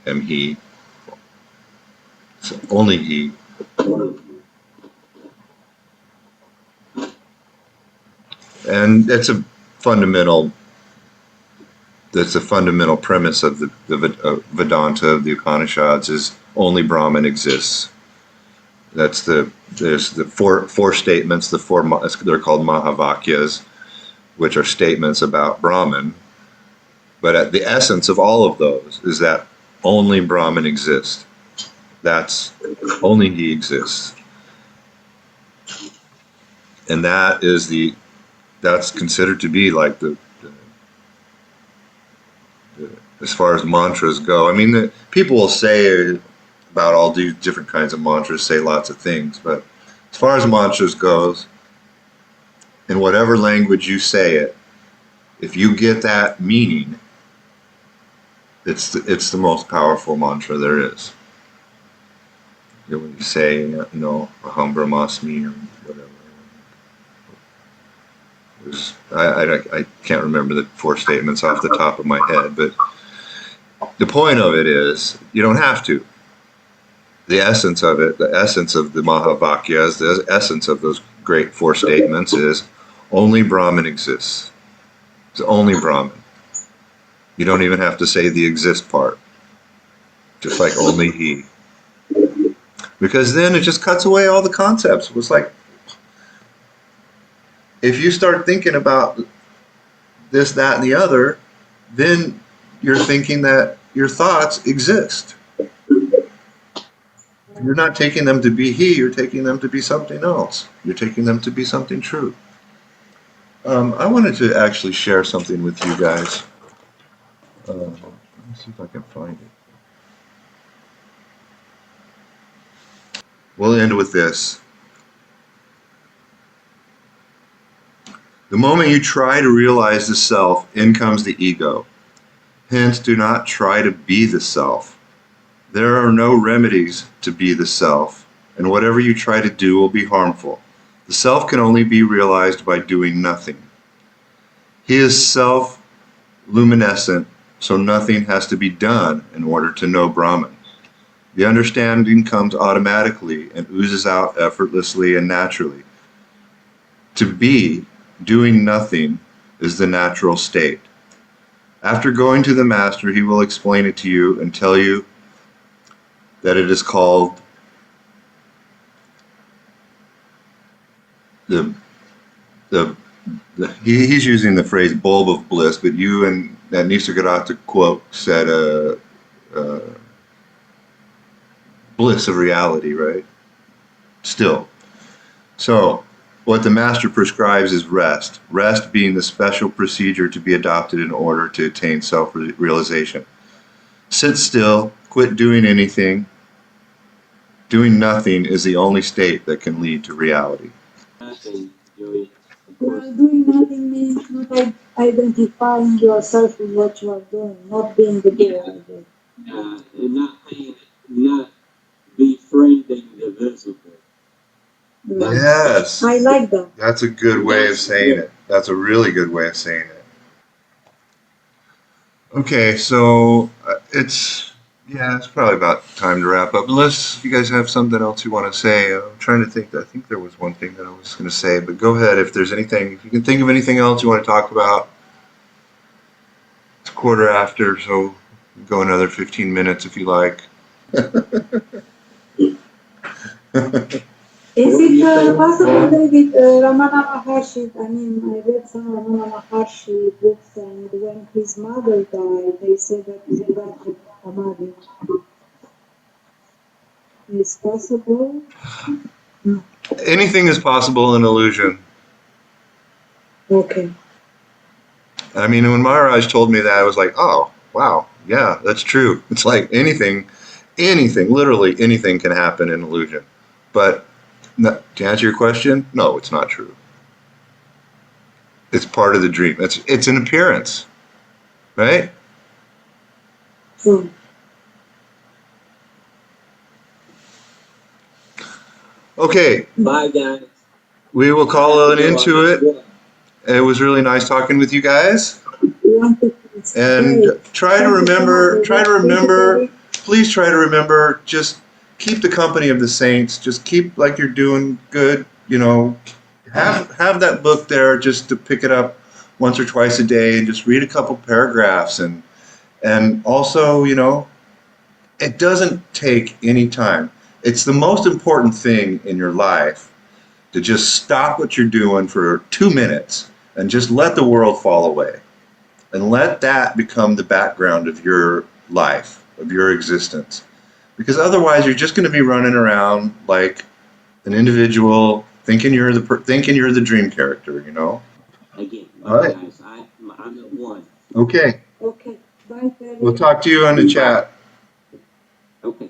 am he. It's only he. And that's a fundamental premise of the Vedanta, of the Upanishads, is only Brahman exists. There's the four statements, they're called Mahavakyas, which are statements about Brahman. But at the essence of all of those is that only Brahman exists. That's only he exists. And that's considered to be like the as far as mantras go. I mean, people will say about all these different kinds of mantras, say lots of things, but as far as mantras goes, in whatever language you say it, if you get that meaning, it's the most powerful mantra there is. When you say, Aham Brahmasmi or whatever. I can't remember the four statements off the top of my head, but the point of it is, you don't have to. The essence of it, the essence of the Mahavakyas, the essence of those great four statements is only Brahman exists. It's only Brahman. You don't even have to say the exist part. Just like only he. Because then it just cuts away all the concepts. It was like, if you start thinking about this, that, and the other, then you're thinking that your thoughts exist. You're not taking them to be he, you're taking them to be something else. You're taking them to be something true. I wanted to actually share something with you guys. Let me see if I can find it. we'll end with this. The moment you try to realize the self, in comes the ego. Hence, do not try to be the self. There are no remedies to be the self, and whatever you try to do will be harmful. The self can only be realized by doing nothing. He is self-luminescent, so nothing has to be done in order to know Brahman. The understanding comes automatically and oozes out effortlessly and naturally. To be, doing nothing, is the natural state. After going to the master, he will explain it to you and tell you that it is called he's using the phrase bulb of bliss, but you and that Nisargadatta quote said bliss of reality, right? Still. So, what the master prescribes is rest. Rest being the special procedure to be adopted in order to attain self-realization. Sit still, quit doing anything. Doing nothing is the only state that can lead to reality. Nothing, Joey. Of Well, course. doing nothing means not identifying yourself with what you are doing, not being the doer. And not befriending the visible. Right. Yes. I like that. That's a good way of saying it. That's a really good way of saying it. Okay, so it's probably about time to wrap up. Unless you guys have something else you want to say. I'm trying to think. I think there was one thing that I was going to say, but go ahead if there's anything. If you can think of anything else you want to talk about. It's 1/4 after, so go another 15 minutes if you like. Is it possible, David, Ramana Maharshi, I mean, I read some Ramana Maharshi books, and when his mother died, they said that he got the Samadhi. Is possible? Anything is possible in illusion. Okay. I mean, when Maharaj told me that, I was like, oh, wow, yeah, that's true. It's like anything, literally anything can happen in illusion. But to answer your question, no, it's not true. It's part of the dream. It's an appearance, right? True. Okay, Bye, guys. we will call an end to it. It was really nice talking with you guys. And try to remember, please try to remember, just keep the company of the saints. Just keep like you're doing good, you know. Have that book there just to pick it up once or twice a day and just read a couple paragraphs. And also, you know, it doesn't take any time. It's the most important thing in your life to just stop what you're doing for 2 minutes and just let the world fall away. And let that become the background of your life, of your existence. Because otherwise you're just going to be running around like an individual thinking you're the dream character, you know? Again, All right. guys, I'm at 1. Okay. Okay. Bye, Terry. We'll talk to you on the chat. Okay.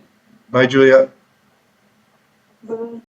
Bye, Julia. Bye.